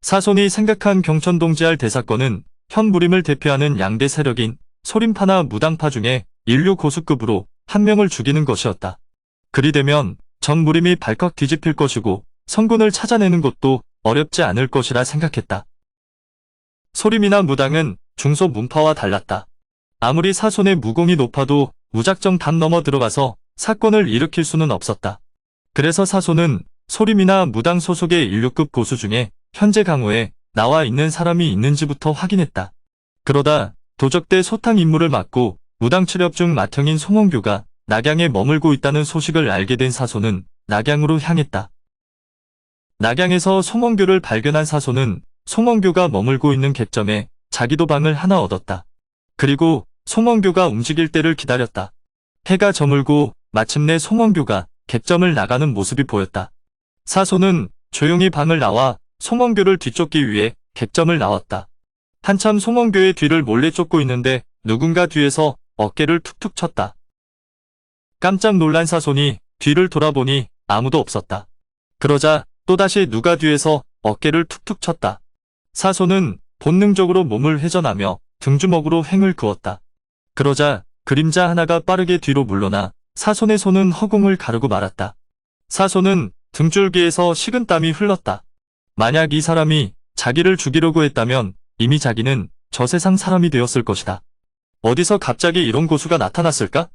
사손이 생각한 경천동지할 대사건은 현 무림을 대표하는 양대 세력인 소림파나 무당파 중에 인류 고수급으로 한 명을 죽이는 것이었다. 그리 되면 전 무림이 발칵 뒤집힐 것이고 성곤을 찾아내는 것도 어렵지 않을 것이라 생각했다. 소림이나 무당은 중소 문파와 달랐다. 아무리 사손의 무공이 높아도 무작정 담 넘어 들어가서 사건을 일으킬 수는 없었다. 그래서 사손은 소림이나 무당 소속의 인류급 고수 중에 현재 강호에 나와 있는 사람이 있는지부터 확인했다. 그러다 도적대 소탕 임무를 맡고 무당 출협 중 맏형인 송원규가 낙양에 머물고 있다는 소식을 알게 된 사손은 낙양으로 향했다. 낙양에서 송원규를 발견한 사손은 송원규가 머물고 있는 객점에 자기도 방을 하나 얻었다. 그리고 송원규가 움직일 때를 기다렸다. 해가 저물고 마침내 송원규가 객점을 나가는 모습이 보였다. 사손은 조용히 방을 나와 송원규를 뒤쫓기 위해 객점을 나왔다. 한참 송원규의 뒤를 몰래 쫓고 있는데 누군가 뒤에서 어깨를 툭툭 쳤다. 깜짝 놀란 사손이 뒤를 돌아보니 아무도 없었다. 그러자 또다시 누가 뒤에서 어깨를 툭툭 쳤다. 사손은 본능적으로 몸을 회전하며 등주먹으로 횡을 그었다. 그러자 그림자 하나가 빠르게 뒤로 물러나 사손의 손은 허공을 가르고 말았다. 사손은 등줄기에서 식은땀이 흘렀다. 만약 이 사람이 자기를 죽이려고 했다면 이미 자기는 저 세상 사람이 되었을 것이다. 어디서 갑자기 이런 고수가 나타났을까?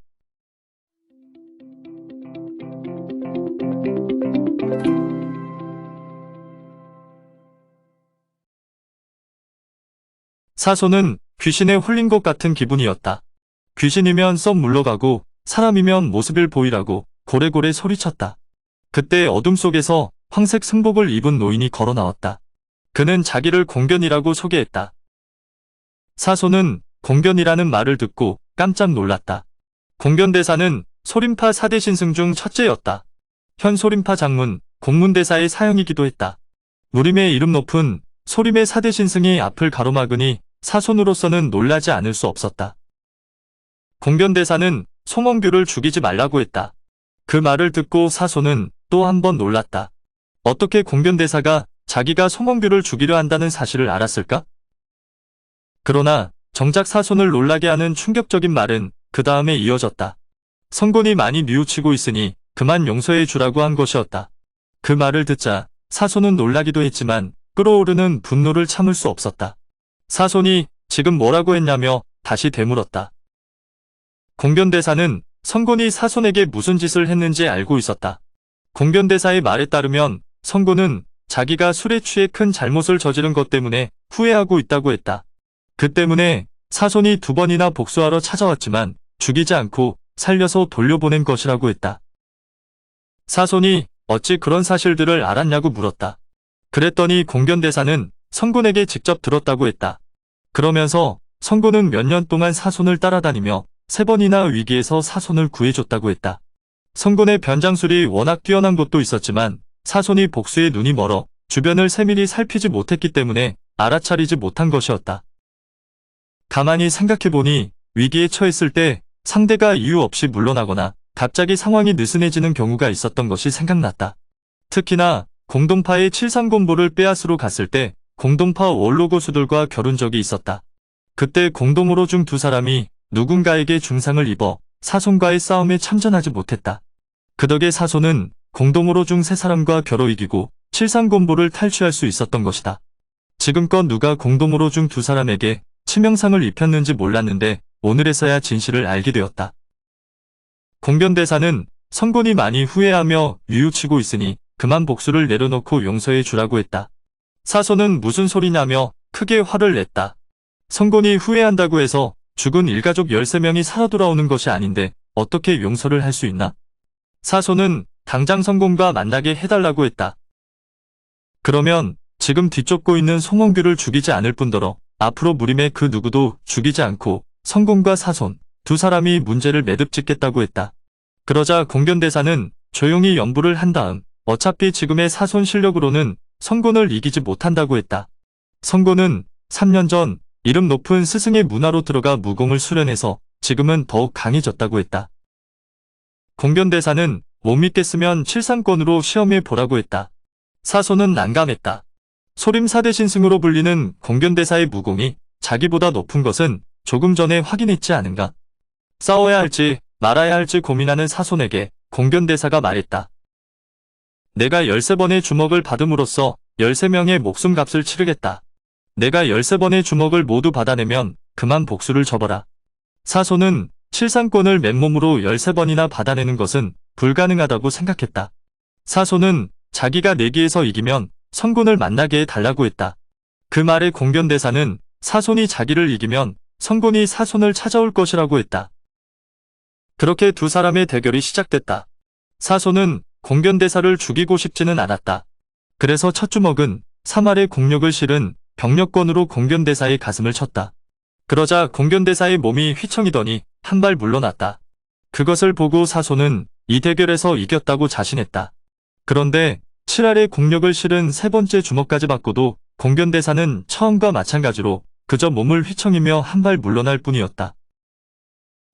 사손은 귀신에 홀린 것 같은 기분이었다. 귀신이면 썩 물러가고 사람이면 모습을 보이라고 고래고래 소리쳤다. 그때 어둠 속에서 황색 승복을 입은 노인이 걸어 나왔다. 그는 자기를 공견이라고 소개했다. 사손은 공견이라는 말을 듣고 깜짝 놀랐다. 공견대사는 소림파 4대 신승 중 첫째였다. 현 소림파 장문, 공문대사의 사형이기도 했다. 무림의 이름 높은 소림의 4대 신승이 앞을 가로막으니 사손으로서는 놀라지 않을 수 없었다. 공견대사는 송원규를 죽이지 말라고 했다. 그 말을 듣고 사손은 또 한 번 놀랐다. 어떻게 공견대사가 자기가 송원규를 죽이려 한다는 사실을 알았을까? 그러나 정작 사손을 놀라게 하는 충격적인 말은 그 다음에 이어졌다. 성곤이 많이 뉘우치고 있으니 그만 용서해 주라고 한 것이었다. 그 말을 듣자 사손은 놀라기도 했지만 끓어오르는 분노를 참을 수 없었다. 사손이 지금 뭐라고 했냐며 다시 되물었다. 공견대사는 성곤이 사손에게 무슨 짓을 했는지 알고 있었다. 공견대사의 말에 따르면 성곤은 자기가 술에 취해 큰 잘못을 저지른 것 때문에 후회하고 있다고 했다. 그 때문에 사손이 2번이나 복수하러 찾아왔지만 죽이지 않고 살려서 돌려보낸 것이라고 했다. 사손이 어찌 그런 사실들을 알았냐고 물었다. 그랬더니 공견대사는 성곤에게 직접 들었다고 했다. 그러면서 성곤은 몇 년 동안 사손을 따라다니며 3번이나 위기에서 사손을 구해줬다고 했다. 성곤의 변장술이 워낙 뛰어난 것도 있었지만 사손이 복수에 눈이 멀어 주변을 세밀히 살피지 못했기 때문에 알아차리지 못한 것이었다. 가만히 생각해보니 위기에 처했을 때 상대가 이유 없이 물러나거나 갑자기 상황이 느슨해지는 경우가 있었던 것이 생각났다. 특히나 공동파의 칠산곤보를 빼앗으러 갔을 때 공동파 원로고수들과 겨룬 적이 있었다. 그때 공동으로 중 2사람이 누군가에게 중상을 입어 사손과의 싸움에 참전하지 못했다. 그 덕에 사손은 공동으로 중 3사람과 겨뤄 이기고 칠산곤보를 탈취할 수 있었던 것이다. 지금껏 누가 공동으로 중 2사람에게 치명상을 입혔는지 몰랐는데 오늘에서야 진실을 알게 되었다. 공변대사는 성곤이 많이 후회하며 뉘우치고 있으니 그만 복수를 내려놓고 용서해 주라고 했다. 사손은 무슨 소리냐며 크게 화를 냈다. 성곤이 후회한다고 해서 죽은 일가족 13명이 살아 돌아오는 것이 아닌데 어떻게 용서를 할 수 있나? 사손은 당장 성곤과 만나게 해달라고 했다. 그러면 지금 뒤쫓고 있는 송원규를 죽이지 않을 뿐더러 앞으로 무림의 그 누구도 죽이지 않고 성곤과 사손 두 사람이 문제를 매듭짓겠다고 했다. 그러자 공변대사는 조용히 연부를 한 다음 어차피 지금의 사손 실력으로는 성곤을 이기지 못한다고 했다. 성곤은 3년 전 이름 높은 스승의 문화로 들어가 무공을 수련해서 지금은 더욱 강해졌다고 했다. 공변대사는 못 믿겠으면 칠상권으로 시험해 보라고 했다. 사손은 난감했다. 소림 4대 신승으로 불리는 공변대사의 무공이 자기보다 높은 것은 조금 전에 확인했지 않은가. 싸워야 할지 말아야 할지 고민하는 사손에게 공변대사가 말했다. 내가 13번의 주먹을 받음으로써 13명의 목숨값을 치르겠다. 내가 13번의 주먹을 모두 받아내면 그만 복수를 접어라. 사손은 칠상권을 맨몸으로 13번이나 받아내는 것은 불가능하다고 생각했다. 사손은 자기가 내기에서 이기면 성곤을 만나게 해달라고 했다. 그 말에 공변대사는 사손이 자기를 이기면 성곤이 사손을 찾아올 것이라고 했다. 그렇게 두 사람의 대결이 시작됐다. 사손은 공변대사를 죽이고 싶지는 않았다. 그래서 첫 주먹은 3알의 공력을 실은 병력권으로 공변대사의 가슴을 쳤다. 그러자 공변대사의 몸이 휘청이더니 한 발 물러났다. 그것을 보고 사손은 이 대결에서 이겼다고 자신했다. 그런데 7알의 공력을 실은 세 번째 주먹까지 받고도 공변대사는 처음과 마찬가지로 그저 몸을 휘청이며 한 발 물러날 뿐이었다.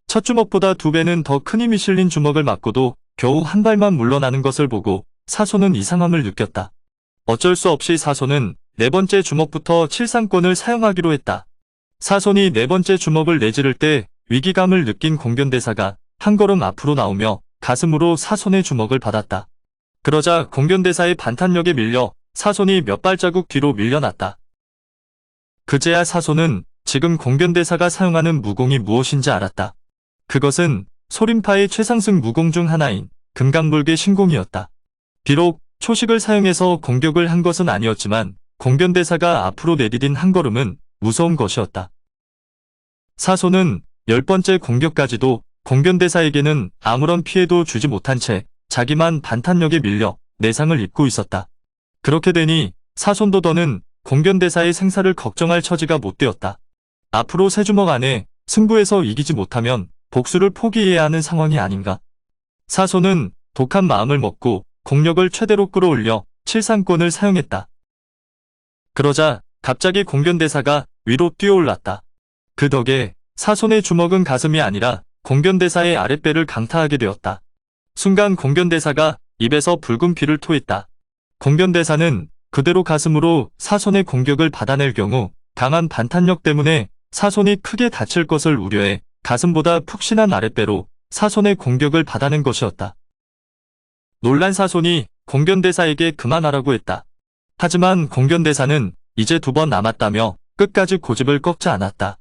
첫 주먹보다 2배는 더 큰 힘이 실린 주먹을 맞고도 겨우 한 발만 물러나는 것을 보고 사손은 이상함을 느꼈다. 어쩔 수 없이 사손은 네 번째 주먹부터 칠상권을 사용하기로 했다. 사손이 네 번째 주먹을 내지를 때 위기감을 느낀 공변대사가 한 걸음 앞으로 나오며 가슴으로 사손의 주먹을 받았다. 그러자 공변대사의 반탄력에 밀려 사손이 몇 발자국 뒤로 밀려났다. 그제야 사손은 지금 공변대사가 사용하는 무공이 무엇인지 알았다. 그것은 소림파의 최상승 무공 중 하나인 금강불개 신공이었다. 비록 초식을 사용해서 공격을 한 것은 아니었지만 공변대사가 앞으로 내디딘 한 걸음은 무서운 것이었다. 사손은 10번째 공격까지도 공변대사에게는 아무런 피해도 주지 못한 채 자기만 반탄력에 밀려 내상을 입고 있었다. 그렇게 되니 사손도 더는 공변대사의 생사를 걱정할 처지가 못 되었다. 앞으로 세 주먹 안에 승부에서 이기지 못하면 복수를 포기해야 하는 상황이 아닌가. 사손은 독한 마음을 먹고 공력을 최대로 끌어올려 칠상권을 사용했다. 그러자 갑자기 공변대사가 위로 뛰어올랐다. 그 덕에 사손의 주먹은 가슴이 아니라 공변대사의 아랫배를 강타하게 되었다. 순간 공변대사가 입에서 붉은 피를 토했다. 공변대사는 그대로 가슴으로 사손의 공격을 받아낼 경우 강한 반탄력 때문에 사손이 크게 다칠 것을 우려해 가슴보다 푹신한 아랫배로 사손의 공격을 받아낸 것이었다. 놀란 사손이 공변대사에게 그만하라고 했다. 하지만 공변대사는 이제 2번 남았다며 끝까지 고집을 꺾지 않았다.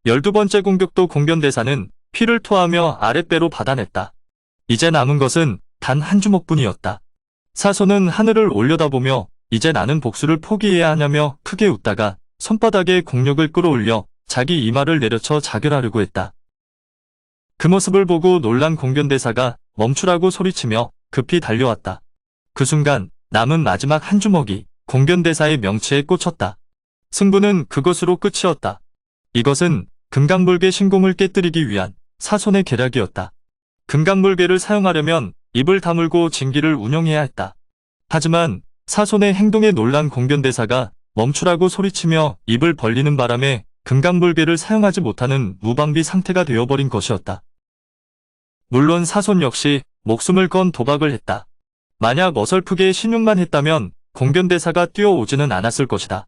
12번째 공격도 공변대사는 피를 토하며 아랫배로 받아냈다. 이제 남은 것은 단 한 주먹뿐이었다. 사손은 하늘을 올려다보며 이제 나는 복수를 포기해야 하냐며 크게 웃다가 손바닥에 공력을 끌어올려 자기 이마를 내려쳐 자결하려고 했다. 그 모습을 보고 놀란 공변대사가 멈추라고 소리치며 급히 달려왔다. 그 순간 남은 마지막 한 주먹이 공변대사의 명치에 꽂혔다. 승부는 그것으로 끝이었다. 이것은 금강불개 신공을 깨뜨리기 위한 사손의 계략이었다. 금강불개를 사용하려면 입을 다물고 진기를 운영해야 했다. 하지만 사손의 행동에 놀란 공변대사가 멈추라고 소리치며 입을 벌리는 바람에 금강불개를 사용하지 못하는 무방비 상태가 되어버린 것이었다. 물론 사손 역시 목숨을 건 도박을 했다. 만약 어설프게 신용만 했다면 공변대사가 뛰어오지는 않았을 것이다.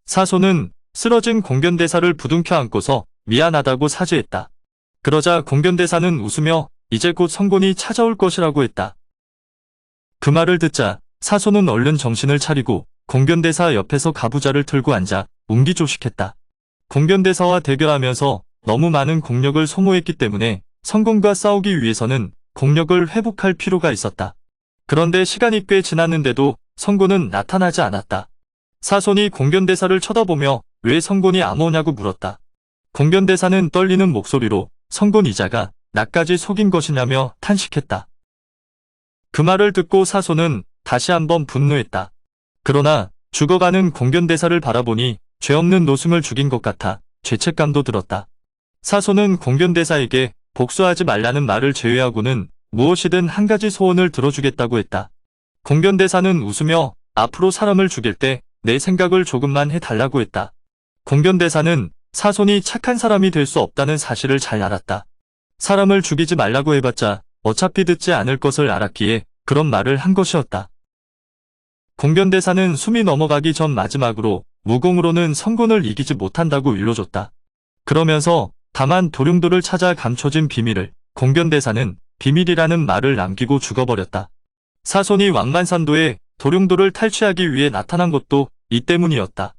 사손은 쓰러진 공변대사를 부둥켜 안고서 미안하다고 사죄했다. 그러자 공변대사는 웃으며 이제 곧 성곤이 찾아올 것이라고 했다. 그 말을 듣자 사손은 얼른 정신을 차리고 공변대사 옆에서 가부좌를 틀고 앉아 운기조식했다. 공변대사와 대결하면서 너무 많은 공력을 소모했기 때문에 성곤과 싸우기 위해서는 공력을 회복할 필요가 있었다. 그런데 시간이 꽤 지났는데도 성곤은 나타나지 않았다. 사손이 공견대사를 쳐다보며 왜 성곤이 안 오냐고 물었다. 공견대사는 떨리는 목소리로 성곤 이자가 나까지 속인 것이냐며 탄식했다. 그 말을 듣고 사손은 다시 한번 분노했다. 그러나 죽어가는 공견대사를 바라보니 죄 없는 노승을 죽인 것 같아 죄책감도 들었다. 사손은 공견대사에게 복수하지 말라는 말을 제외하고는 무엇이든 한 가지 소원을 들어주겠다고 했다. 공견대사는 웃으며 앞으로 사람을 죽일 때 내 생각을 조금만 해달라고 했다. 공견대사는 사손이 착한 사람이 될 수 없다는 사실을 잘 알았다. 사람을 죽이지 말라고 해봤자 어차피 듣지 않을 것을 알았기에 그런 말을 한 것이었다. 공견대사는 숨이 넘어가기 전 마지막으로 무공으로는 성곤을 이기지 못한다고 일러줬다. 그러면서 다만 도룡도를 찾아 감춰진 비밀을 공견대사는 비밀이라는 말을 남기고 죽어버렸다. 사손이 왕만산도에 도룡도를 탈취하기 위해 나타난 것도 이 때문이었다.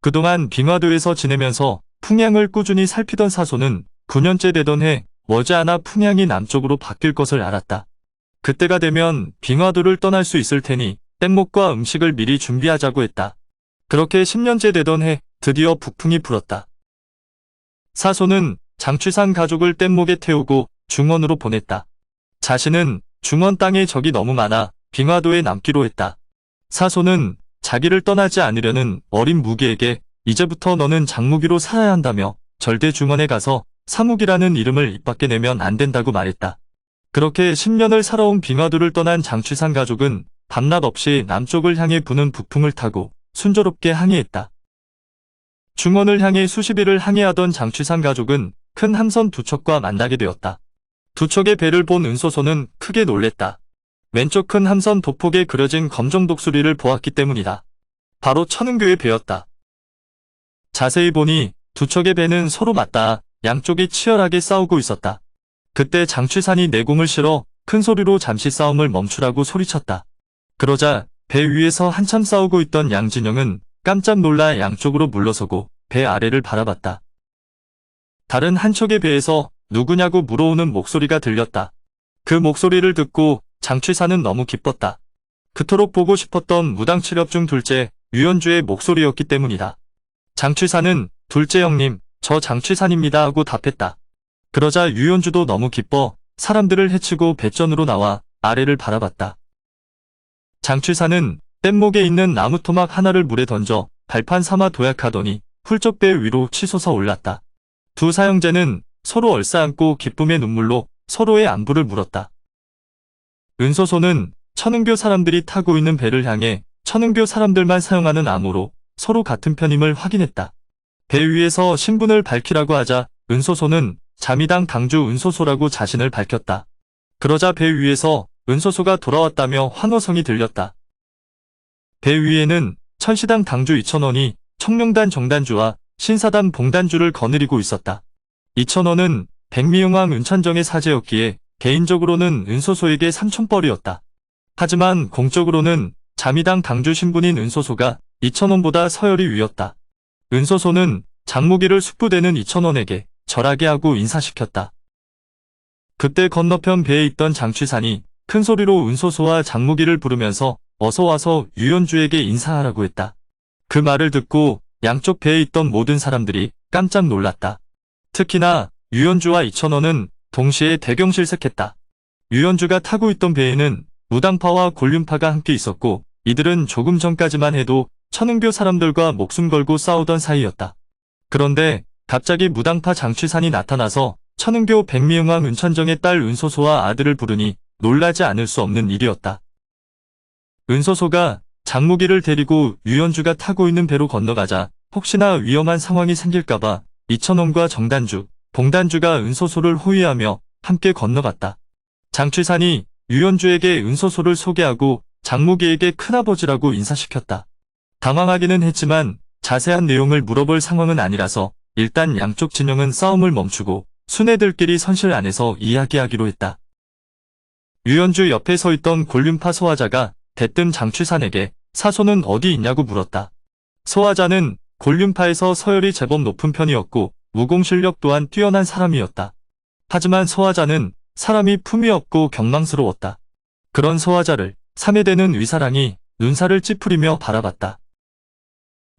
그동안 빙화도에서 지내면서 풍향을 꾸준히 살피던 사손은 9년째 되던 해 머지않아 풍향이 남쪽으로 바뀔 것을 알았다. 그때가 되면 빙화도를 떠날 수 있을 테니 뗏목과 음식을 미리 준비하자고 했다. 그렇게 10년째 되던 해 드디어 북풍이 불었다. 사손은 장취산 가족을 뗏목에 태우고 중원으로 보냈다. 자신은 중원 땅에 적이 너무 많아 빙화도에 남기로 했다. 사손은 자기를 떠나지 않으려는 어린 무기에게 이제부터 너는 장무기로 살아야 한다며 절대 중원에 가서 사무기라는 이름을 입 밖에 내면 안 된다고 말했다. 그렇게 10년을 살아온 빙화도를 떠난 장취산 가족은 밤낮 없이 남쪽을 향해 부는 북풍을 타고 순조롭게 항해했다. 중원을 향해 수십 일을 항해하던 장취산 가족은 큰 함선 두 척과 만나게 되었다. 두 척의 배를 본 은소소는 크게 놀랬다. 왼쪽 큰 함선 도폭에 그려진 검정 독수리를 보았기 때문이다. 바로 천은교의 배였다. 자세히 보니 두 척의 배는 서로 맞닿아 양쪽이 치열하게 싸우고 있었다. 그때 장취산이 내공을 실어 큰 소리로 잠시 싸움을 멈추라고 소리쳤다. 그러자 배 위에서 한참 싸우고 있던 양진영은 깜짝 놀라 양쪽으로 물러서고 배 아래를 바라봤다. 다른 한 척의 배에서 누구냐고 물어오는 목소리가 들렸다. 그 목소리를 듣고 장취산은 너무 기뻤다. 그토록 보고 싶었던 무당칠협 중 둘째 유연주의 목소리였기 때문이다. 장취산은 둘째 형님, 저 장취산입니다 하고 답했다. 그러자 유연주도 너무 기뻐 사람들을 해치고 배전으로 나와 아래를 바라봤다. 장취산은 뗏목에 있는 나무 토막 하나를 물에 던져 발판 삼아 도약하더니 훌쩍 배 위로 치솟아 올랐다. 두 사형제는 서로 얼싸안고 기쁨의 눈물로 서로의 안부를 물었다. 은소소는 천은교 사람들이 타고 있는 배를 향해 천은교 사람들만 사용하는 암호로 서로 같은 편임을 확인했다. 배 위에서 신분을 밝히라고 하자 은소소는 자미당 당주 은소소라고 자신을 밝혔다. 그러자 배 위에서 은소소가 돌아왔다며 환호성이 들렸다. 배 위에는 천시당 당주 이천원이 청룡단 정단주와 신사단 봉단주를 거느리고 있었다. 이천원은 백미응왕 은찬정의 사제였기에 개인적으로는 은소소에게 삼촌뻘이었다. 하지만 공적으로는 자미당 당주 신분인 은소소가 이천원보다 서열이 위였다. 은소소는 장무기를 숙부되는 이천원에게 절하게 하고 인사시켰다. 그때 건너편 배에 있던 장취산이 큰 소리로 은소소와 장무기를 부르면서 어서와서 유연주에게 인사하라고 했다. 그 말을 듣고 양쪽 배에 있던 모든 사람들이 깜짝 놀랐다. 특히나 유연주와 이천원은 동시에 대경실색했다. 유연주가 타고 있던 배에는 무당파와 곤륜파가 함께 있었고 이들은 조금 전까지만 해도 천은교 사람들과 목숨 걸고 싸우던 사이였다. 그런데 갑자기 무당파 장취산이 나타나서 천은교 백미응왕 은천정의 딸 은소소와 아들을 부르니 놀라지 않을 수 없는 일이었다. 은소소가 장무기를 데리고 유연주가 타고 있는 배로 건너가자 혹시나 위험한 상황이 생길까봐 이천원과 정단주, 봉단주가 은소소를 호위하며 함께 건너갔다. 장취산이 유연주에게 은소소를 소개하고 장무기에게 큰아버지라고 인사시켰다. 당황하기는 했지만 자세한 내용을 물어볼 상황은 아니라서 일단 양쪽 진영은 싸움을 멈추고 수뇌들끼리 선실 안에서 이야기하기로 했다. 유연주 옆에 서 있던 곤륜파 소화자가 대뜸 장취산에게 사손은 어디 있냐고 물었다. 소화자는 곤륜파에서 서열이 제법 높은 편이었고 무공 실력 또한 뛰어난 사람이었다. 하지만 소화자는 사람이 품위 없고 경망스러웠다. 그런 소화자를 3회 되는 위사랑이 눈살을 찌푸리며 바라봤다.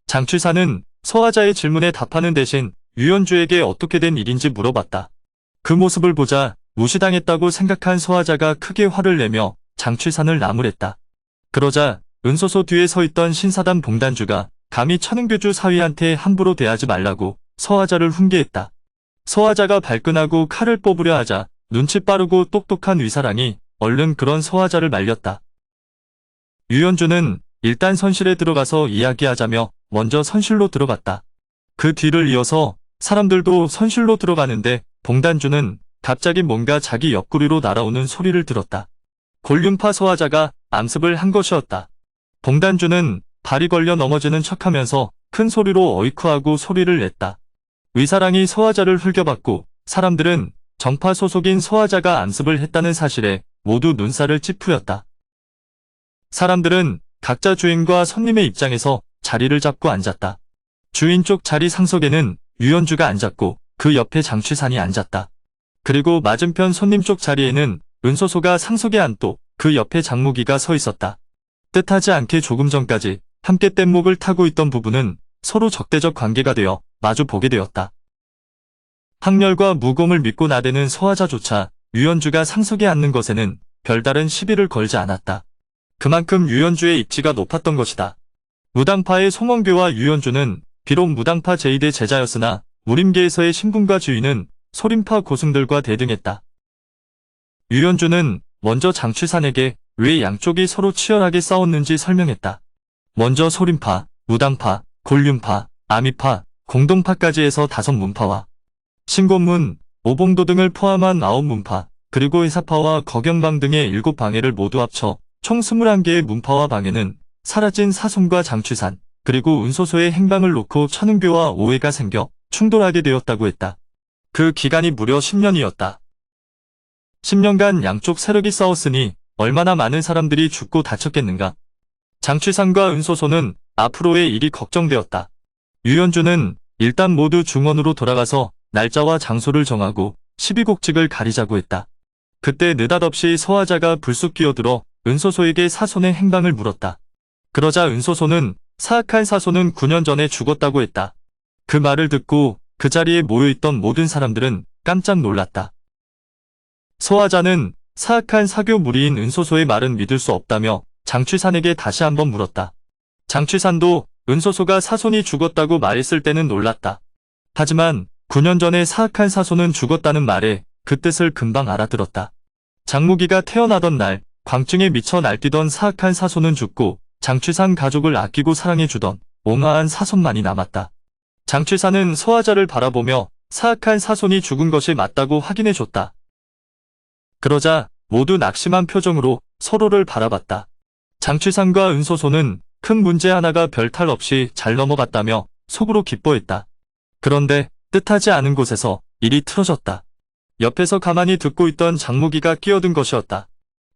장취사는 소화자의 질문에 답하는 대신 유연주에게 어떻게 된 일인지 물어봤다. 그 모습을 보자 무시당했다고 생각한 소화자가 크게 화를 내며 장취산을 나무랬다. 그러자 은소소 뒤에 서 있던 신사단 봉단주가 감히 천은교주 사위한테 함부로 대하지 말라고 소화자를 훈계했다. 소화자가 발끈하고 칼을 뽑으려 하자 눈치 빠르고 똑똑한 위사랑이 얼른 그런 소화자를 말렸다. 유연주는 일단 선실에 들어가서 이야기하자며 먼저 선실로 들어갔다. 그 뒤를 이어서 사람들도 선실로 들어가는데 봉단주는 갑자기 뭔가 자기 옆구리로 날아오는 소리를 들었다. 곤륜파 소화자가 암습을 한 것이었다. 봉단주는 발이 걸려 넘어지는 척하면서 큰 소리로 어이쿠하고 소리를 냈다. 위사랑이 소화자를 흘겨봤고 사람들은 정파 소속인 소화자가 암습을 했다는 사실에 모두 눈살을 찌푸렸다. 사람들은 각자 주인과 손님의 입장에서 자리를 잡고 앉았다. 주인 쪽 자리 상석에는 유연주가 앉았고 그 옆에 장취산이 앉았다. 그리고 맞은편 손님 쪽 자리에는 은소소가 상석에 앉고 그 옆에 장무기가 서 있었다. 뜻하지 않게 조금 전까지 함께 뗏목을 타고 있던 부부는 서로 적대적 관계가 되어 마주 보게 되었다. 학렬과 무공을 믿고 나대는 소화자조차 유연주가 상석에 앉는 것에는 별다른 시비를 걸지 않았다. 그만큼 유연주의 입지가 높았던 것이다. 무당파의 송원교와 유연주는 비록 무당파 제2대 제자였으나 무림계에서의 신분과 주인은 소림파 고승들과 대등했다. 유연주는 먼저 장취산에게 왜 양쪽이 서로 치열하게 싸웠는지 설명했다. 먼저 소림파, 무당파, 곤륜파, 아미파, 공동파까지 해서 5문파와 신곤문, 오봉도 등을 포함한 9문파, 그리고 회사파와 거경방 등의 7방해를 모두 합쳐 총 21개의 문파와 방해는 사라진 사손과 장취산, 그리고 은소소의 행방을 놓고 천은교와 오해가 생겨 충돌하게 되었다고 했다. 그 기간이 무려 10년이었다. 10년간 양쪽 세력이 싸웠으니 얼마나 많은 사람들이 죽고 다쳤겠는가. 장취산과 은소소는 앞으로의 일이 걱정되었다. 유연주는 일단 모두 중원으로 돌아가서 날짜와 장소를 정하고 12곡직을 가리자고 했다. 그때 느닷없이 소화자가 불쑥 끼어들어 은소소에게 사손의 행방을 물었다. 그러자 은소소는 사악한 사손은 9년 전에 죽었다고 했다. 그 말을 듣고 그 자리에 모여있던 모든 사람들은 깜짝 놀랐다. 소화자는 사악한 사교 무리인 은소소의 말은 믿을 수 없다며 장취산에게 다시 한번 물었다. 장취산도 은소소가 사손이 죽었다고 말했을 때는 놀랐다. 하지만 9년 전에 사악한 사손은 죽었다는 말에 그 뜻을 금방 알아들었다. 장무기가 태어나던 날 광증에 미쳐 날뛰던 사악한 사손은 죽고 장취산 가족을 아끼고 사랑해주던 옹아한 사손만이 남았다. 장취산은 소화자를 바라보며 사악한 사손이 죽은 것이 맞다고 확인해줬다. 그러자 모두 낙심한 표정으로 서로를 바라봤다. 장취산과 은소소는 큰 문제 하나가 별 탈 없이 잘 넘어갔다며 속으로 기뻐했다. 그런데 뜻하지 않은 곳에서 일이 틀어졌다. 옆에서 가만히 듣고 있던 장무기가 끼어든 것이었다.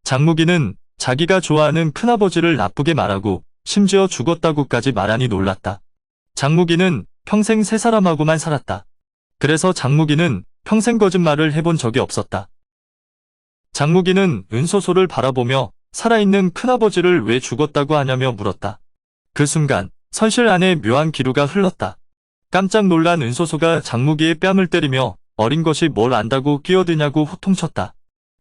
장무기는 자기가 좋아하는 큰아버지를 나쁘게 말하고 심지어 죽었다고까지 말하니 놀랐다. 장무기는 평생 세 사람하고만 살았다. 그래서 장무기는 평생 거짓말을 해본 적이 없었다. 장무기는 은소소를 바라보며 살아있는 큰아버지를 왜 죽었다고 하냐며 물었다. 그 순간 선실 안에 묘한 기류가 흘렀다. 깜짝 놀란 은소소가 장무기의 뺨을 때리며 어린 것이 뭘 안다고 끼어드냐고 호통쳤다.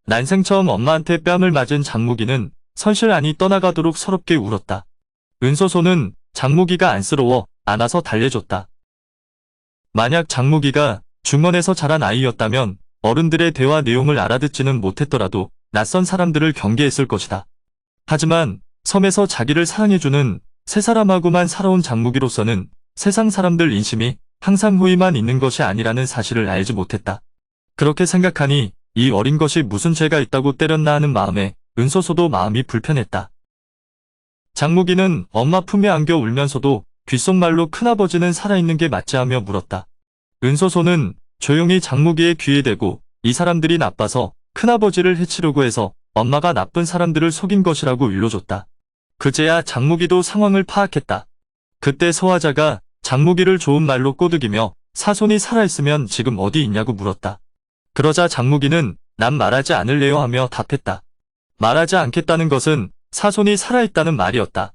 난생 처음 엄마한테 뺨을 맞은 장무기는 선실 안이 떠나가도록 서럽게 울었다. 은소소는 장무기가 안쓰러워 안아서 달래줬다. 만약 장무기가 중원에서 자란 아이였다면 어른들의 대화 내용을 알아듣지는 못했더라도 낯선 사람들을 경계했을 것이다. 하지만 섬에서 자기를 사랑해주는 세 사람하고만 살아온 장무기로서는 세상 사람들 인심이 항상 호의만 있는 것이 아니라는 사실을 알지 못했다. 그렇게 생각하니 이 어린 것이 무슨 죄가 있다고 때렸나 하는 마음에 은소소도 마음이 불편했다. 장무기는 엄마 품에 안겨 울면서도 귓속말로 큰아버지는 살아있는 게 맞지 하며 물었다. 은소소는 조용히 장무기의 귀에 대고 이 사람들이 나빠서 큰아버지를 해치려고 해서 엄마가 나쁜 사람들을 속인 것이라고 일러줬다. 그제야 장무기도 상황을 파악했다. 그때 소화자가 장무기를 좋은 말로 꼬드기며 사손이 살아있으면 지금 어디 있냐고 물었다. 그러자 장무기는 난 말하지 않을래요 하며 답했다. 말하지 않겠다는 것은 사손이 살아있다는 말이었다.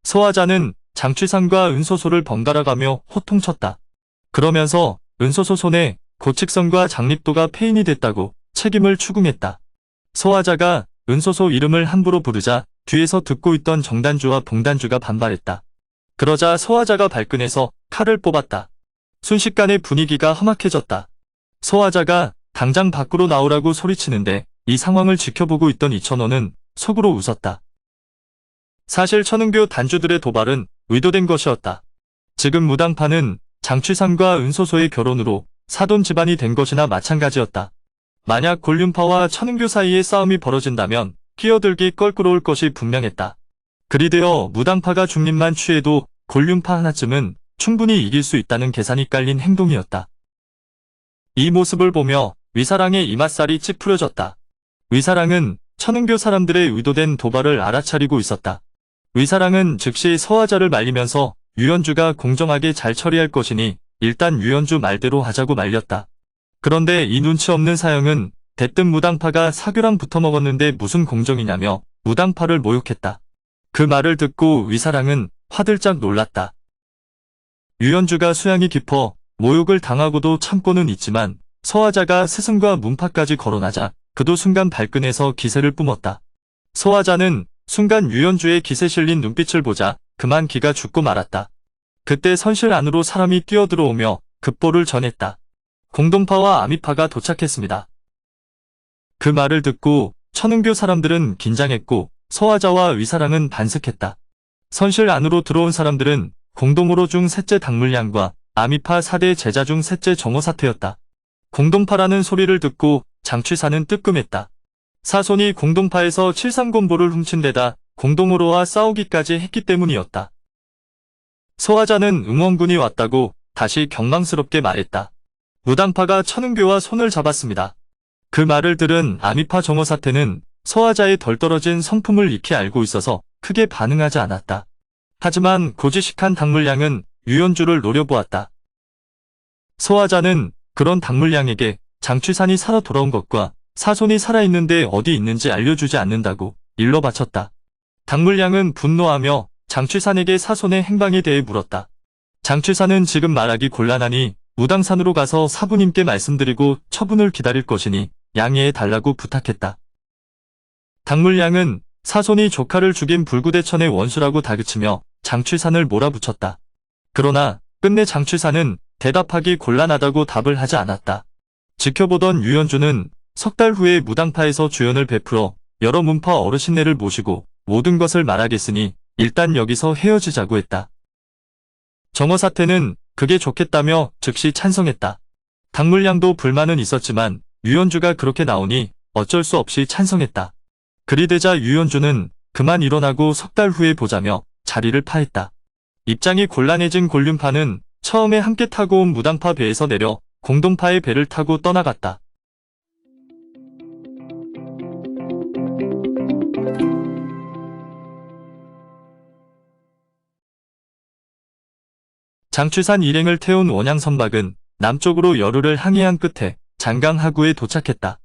소화자는 장취산과 은소소를 번갈아가며 호통쳤다. 그러면서 은소소 손에 고칙선과 장립도가 폐인이 됐다고 책임을 추궁했다. 소화자가 은소소 이름을 함부로 부르자 뒤에서 듣고 있던 정단주와 봉단주가 반발했다. 그러자 소화자가 발끈해서 칼을 뽑았다. 순식간에 분위기가 험악해졌다. 소화자가 당장 밖으로 나오라고 소리치는데 이 상황을 지켜보고 있던 이천호는 속으로 웃었다. 사실 천은교 단주들의 도발은 의도된 것이었다. 지금 무당파는 장취산과 은소소의 결혼으로 사돈 집안이 된 것이나 마찬가지였다. 만약 곤륜파와 천은교 사이에 싸움이 벌어진다면 끼어들기 껄끄러울 것이 분명했다. 그리 되어 무당파가 중립만 취해도 곤륜파 하나쯤은 충분히 이길 수 있다는 계산이 깔린 행동이었다. 이 모습을 보며 위사랑의 이맛살이 찌푸려졌다. 위사랑은 천은교 사람들의 의도된 도발을 알아차리고 있었다. 위사랑은 즉시 서화자를 말리면서 유연주가 공정하게 잘 처리할 것이니 일단 유연주 말대로 하자고 말렸다. 그런데 이 눈치 없는 사형은 대뜸 무당파가 사교랑 붙어먹었는데 무슨 공정이냐며 무당파를 모욕했다. 그 말을 듣고 위사랑은 화들짝 놀랐다. 유연주가 수양이 깊어 모욕을 당하고도 참고는 있지만 서화자가 스승과 문파까지 거론하자 그도 순간 발끈해서 기세를 뿜었다. 서화자는 순간 유연주의 기세 실린 눈빛을 보자 그만 기가 죽고 말았다. 그때 선실 안으로 사람이 뛰어들어오며 급보를 전했다. 공동파와 아미파가 도착했습니다. 그 말을 듣고 천은교 사람들은 긴장했고 서화자와 위사랑은 반색했다. 선실 안으로 들어온 사람들은 공동으로 중 셋째 당물량과 아미파 4대 제자 중 셋째 정호사태였다. 공동파라는 소리를 듣고 장취사는 뜨끔했다. 사손이 공동파에서 칠삼곤보를 훔친 데다 공동으로와 싸우기까지 했기 때문이었다. 소화자는 응원군이 왔다고 다시 경망스럽게 말했다. 무당파가 천은교와 손을 잡았습니다. 그 말을 들은 아미파 정호사태는 소화자의 덜 떨어진 성품을 익히 알고 있어서 크게 반응하지 않았다. 하지만 고지식한 당물량은 유연주를 노려보았다. 소화자는 그런 당물량에게 장취산이 살아 돌아온 것과 사손이 살아있는데 어디 있는지 알려주지 않는다고 일러 바쳤다. 당물량은 분노하며 장취산에게 사손의 행방에 대해 물었다. 장취산은 지금 말하기 곤란하니 무당산으로 가서 사부님께 말씀드리고 처분을 기다릴 것이니 양해해 달라고 부탁했다. 당물량은 사손이 조카를 죽인 불구대천의 원수라고 다그치며 장취산을 몰아붙였다. 그러나 끝내 장취산은 대답하기 곤란하다고 답을 하지 않았다. 지켜보던 유연주는 석 달 후에 무당파에서 주연을 베풀어 여러 문파 어르신네를 모시고 모든 것을 말하겠으니 일단 여기서 헤어지자고 했다. 정어사태는 그게 좋겠다며 즉시 찬성했다. 당물량도 불만은 있었지만 유연주가 그렇게 나오니 어쩔 수 없이 찬성했다. 그리 되자 유연주는 그만 일어나고 석 달 후에 보자며 자리를 파했다. 입장이 곤란해진 곤륜파는 처음에 함께 타고 온 무당파 배에서 내려 공동파의 배를 타고 떠나갔다. 장취산 일행을 태운 원양선박은 남쪽으로 여루를 항해한 끝에 장강 하구에 도착했다.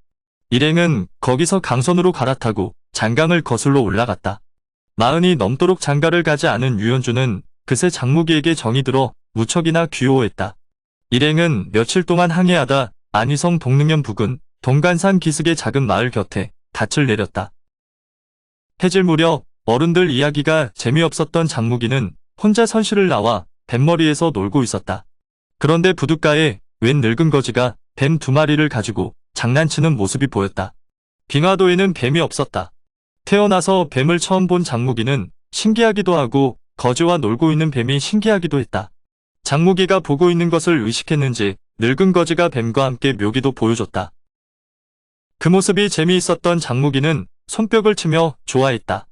일행은 거기서 강선으로 갈아타고 장강을 거슬러 올라갔다. 마흔이 넘도록 장가를 가지 않은 유연주는 그새 장무기에게 정이 들어 무척이나 귀여워했다. 일행은 며칠 동안 항해하다 안위성 동릉면 부근 동간산 기슭의 작은 마을 곁에 닻을 내렸다. 해질 무렵 어른들 이야기가 재미없었던 장무기는 혼자 선실을 나와 뱀머리에서 놀고 있었다. 그런데 부둣가에 웬 늙은 거지가 뱀 2마리를 가지고 장난치는 모습이 보였다. 빙하도에는 뱀이 없었다. 태어나서 뱀을 처음 본 장무기는 신기하기도 하고 거지와 놀고 있는 뱀이 신기하기도 했다. 장무기가 보고 있는 것을 의식했는지 늙은 거지가 뱀과 함께 묘기도 보여줬다. 그 모습이 재미있었던 장무기는 손뼉을 치며 좋아했다.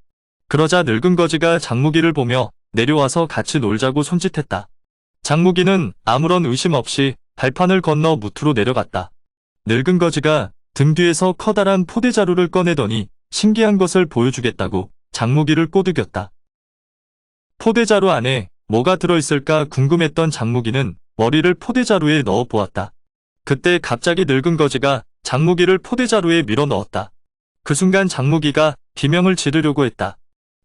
그러자 늙은 거지가 장무기를 보며 내려와서 같이 놀자고 손짓했다. 장무기는 아무런 의심 없이 발판을 건너 무트로 내려갔다. 늙은 거지가 등 뒤에서 커다란 포대자루를 꺼내더니 신기한 것을 보여주겠다고 장무기를 꼬드겼다. 포대자루 안에 뭐가 들어있을까 궁금했던 장무기는 머리를 포대자루에 넣어 보았다. 그때 갑자기 늙은 거지가 장무기를 포대자루에 밀어 넣었다. 그 순간 장무기가 비명을 지르려고 했다.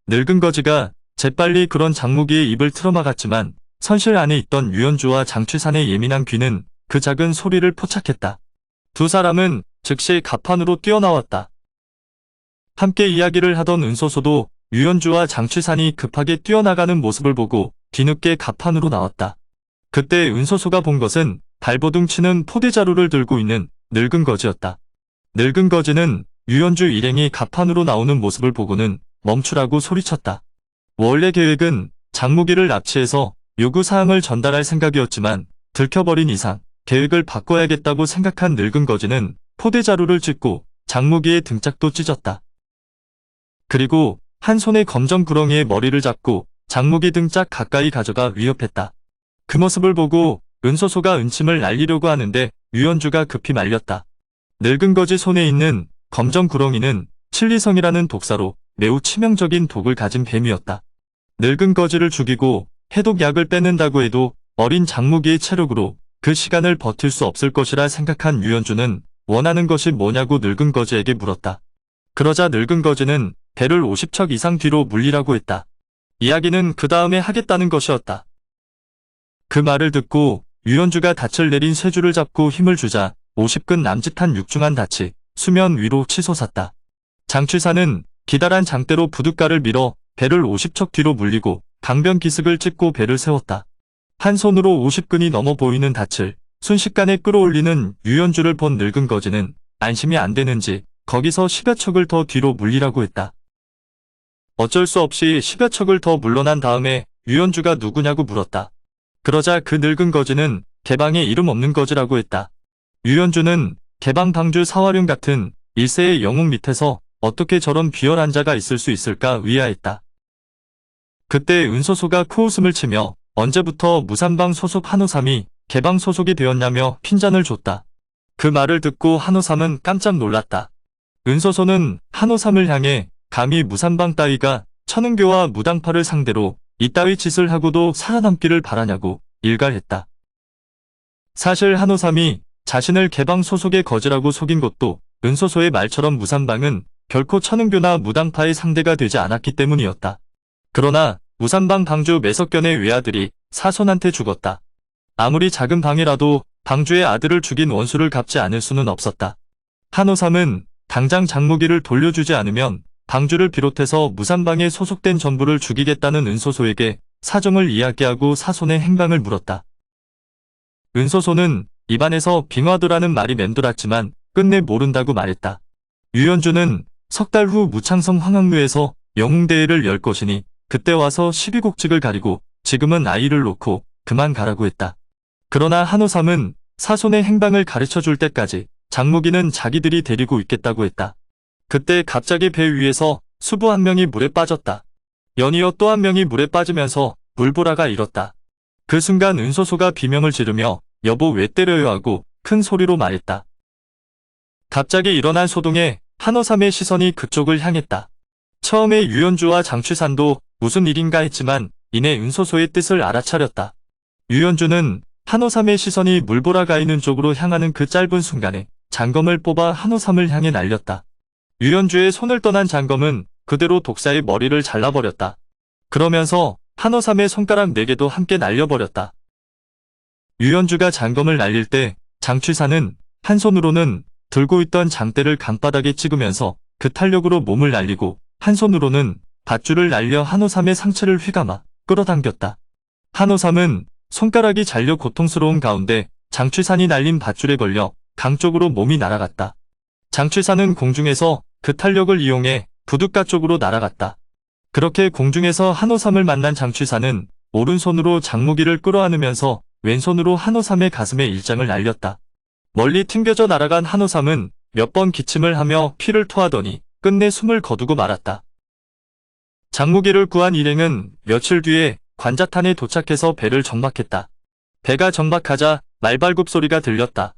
늙은 거지가 재빨리 그런 장무기의 입을 틀어막았지만 선실 안에 있던 유연주와 장취산의 예민한 귀는 그 작은 소리를 포착했다. 두 사람은 즉시 갑판으로 뛰어나왔다. 함께 이야기를 하던 은소소도 유연주와 장취산이 급하게 뛰어나가는 모습을 보고 뒤늦게 갑판으로 나왔다. 그때 은소소가 본 것은 발버둥 치는 포대자루를 들고 있는 늙은 거지였다. 늙은 거지는 유연주 일행이 갑판으로 나오는 모습을 보고는 멈추라고 소리쳤다. 원래 계획은 장무기를 납치해서 요구사항을 전달할 생각이었지만 들켜버린 이상 계획을 바꿔야겠다고 생각한 늙은 거지는 포대자루를 찢고 장무기의 등짝도 찢었다. 그리고 한 손에 검정 구렁이의 머리를 잡고 장무기 등짝 가까이 가져가 위협했다. 그 모습을 보고 은소소가 은침을 날리려고 하는데 유연주가 급히 말렸다. 늙은 거지 손에 있는 검정 구렁이는 칠리성이라는 독사로 매우 치명적인 독을 가진 뱀이었다. 늙은 거지를 죽이고 해독약을 뺏는다고 해도 어린 장무기의 체력으로 그 시간을 버틸 수 없을 것이라 생각한 유연주는 원하는 것이 뭐냐고 늙은 거지에게 물었다. 그러자 늙은 거지는 배를 50척 이상 뒤로 물리라고 했다. 이야기는 그 다음에 하겠다는 것이었다. 그 말을 듣고 유연주가 닻을 내린 쇠줄을 잡고 힘을 주자 50근 남짓한 육중한 닻이 수면 위로 치솟았다. 장취사는 기다란 장대로 부둣가를 밀어 배를 50척 뒤로 물리고 강변 기슭을 찢고 배를 세웠다. 한 손으로 50근이 넘어 보이는 닻을 순식간에 끌어올리는 유연주를 본 늙은 거지는 안심이 안 되는지 거기서 10여 척을 더 뒤로 물리라고 했다. 어쩔 수 없이 10여 척을 더 물러난 다음에 유연주가 누구냐고 물었다. 그러자 그 늙은 거지는 개방에 이름 없는 거지라고 했다. 유연주는 개방 방주 사화룡 같은 일세의 영웅 밑에서 어떻게 저런 비열한 자가 있을 수 있을까 의아했다. 그때 은소소가 코웃음을 치며 언제부터 무산방 소속 한호삼이 개방 소속이 되었냐며 핀잔을 줬다. 그 말을 듣고 한호삼은 깜짝 놀랐다. 은소소는 한호삼을 향해 감히 무산방 따위가 천은교와 무당파를 상대로 이따위 짓을 하고도 살아남기를 바라냐고 일갈했다. 사실 한호삼이 자신을 개방 소속의 거지라고 속인 것도 은소소의 말처럼 무산방은 결코 천은교나 무당파의 상대가 되지 않았기 때문이었다. 그러나 무산방 방주 매석견의 외아들이 사손한테 죽었다. 아무리 작은 방이라도 방주의 아들을 죽인 원수를 갚지 않을 수는 없었다. 한호삼은 당장 장무기를 돌려주지 않으면 방주를 비롯해서 무산방에 소속된 전부를 죽이겠다는 은소소에게 사정을 이야기하고 사손의 행방을 물었다. 은소소는 입안에서 빙화도라는 말이 맴돌았지만 끝내 모른다고 말했다. 유연주는 석 달 후 무창성 황학루에서 영웅대회를 열 것이니 그때 와서 12곡직을 가리고 지금은 아이를 놓고 그만 가라고 했다. 그러나 한호삼은 사손의 행방을 가르쳐줄 때까지 장무기는 자기들이 데리고 있겠다고 했다. 그때 갑자기 배 위에서 수부 한 명이 물에 빠졌다. 연이어 또 한 명이 물에 빠지면서 물보라가 일었다. 그 순간 은소소가 비명을 지르며 여보 왜 때려요 하고 큰 소리로 말했다. 갑자기 일어난 소동에 한호삼의 시선이 그쪽을 향했다. 처음에 유연주와 장취산도 무슨 일인가 했지만 이내 은소소의 뜻을 알아차렸다. 유연주는 한호삼의 시선이 물보라가 있는 쪽으로 향하는 그 짧은 순간에 장검을 뽑아 한호삼을 향해 날렸다. 유연주의 손을 떠난 장검은 그대로 독사의 머리를 잘라버렸다. 그러면서 한호삼의 손가락 4개도 함께 날려버렸다. 유연주가 장검을 날릴 때 장취사는 한 손으로는 들고 있던 장대를 강바닥에 찍으면서 그 탄력으로 몸을 날리고 한 손으로는 밧줄을 날려 한호삼의 상체를 휘감아 끌어당겼다. 한호삼은 손가락이 잘려 고통스러운 가운데 장취산이 날린 밧줄에 걸려 강 쪽으로 몸이 날아갔다. 장취산은 공중에서 그 탄력을 이용해 부둣가 쪽으로 날아갔다. 그렇게 공중에서 한호삼을 만난 장취산은 오른손으로 장무기를 끌어안으면서 왼손으로 한호삼의 가슴에 일장을 날렸다. 멀리 튕겨져 날아간 한호삼은 몇 번 기침을 하며 피를 토하더니 끝내 숨을 거두고 말았다. 장무기를 구한 일행은 며칠 뒤에 관자탄에 도착해서 배를 정박했다. 배가 정박하자 말발굽 소리가 들렸다.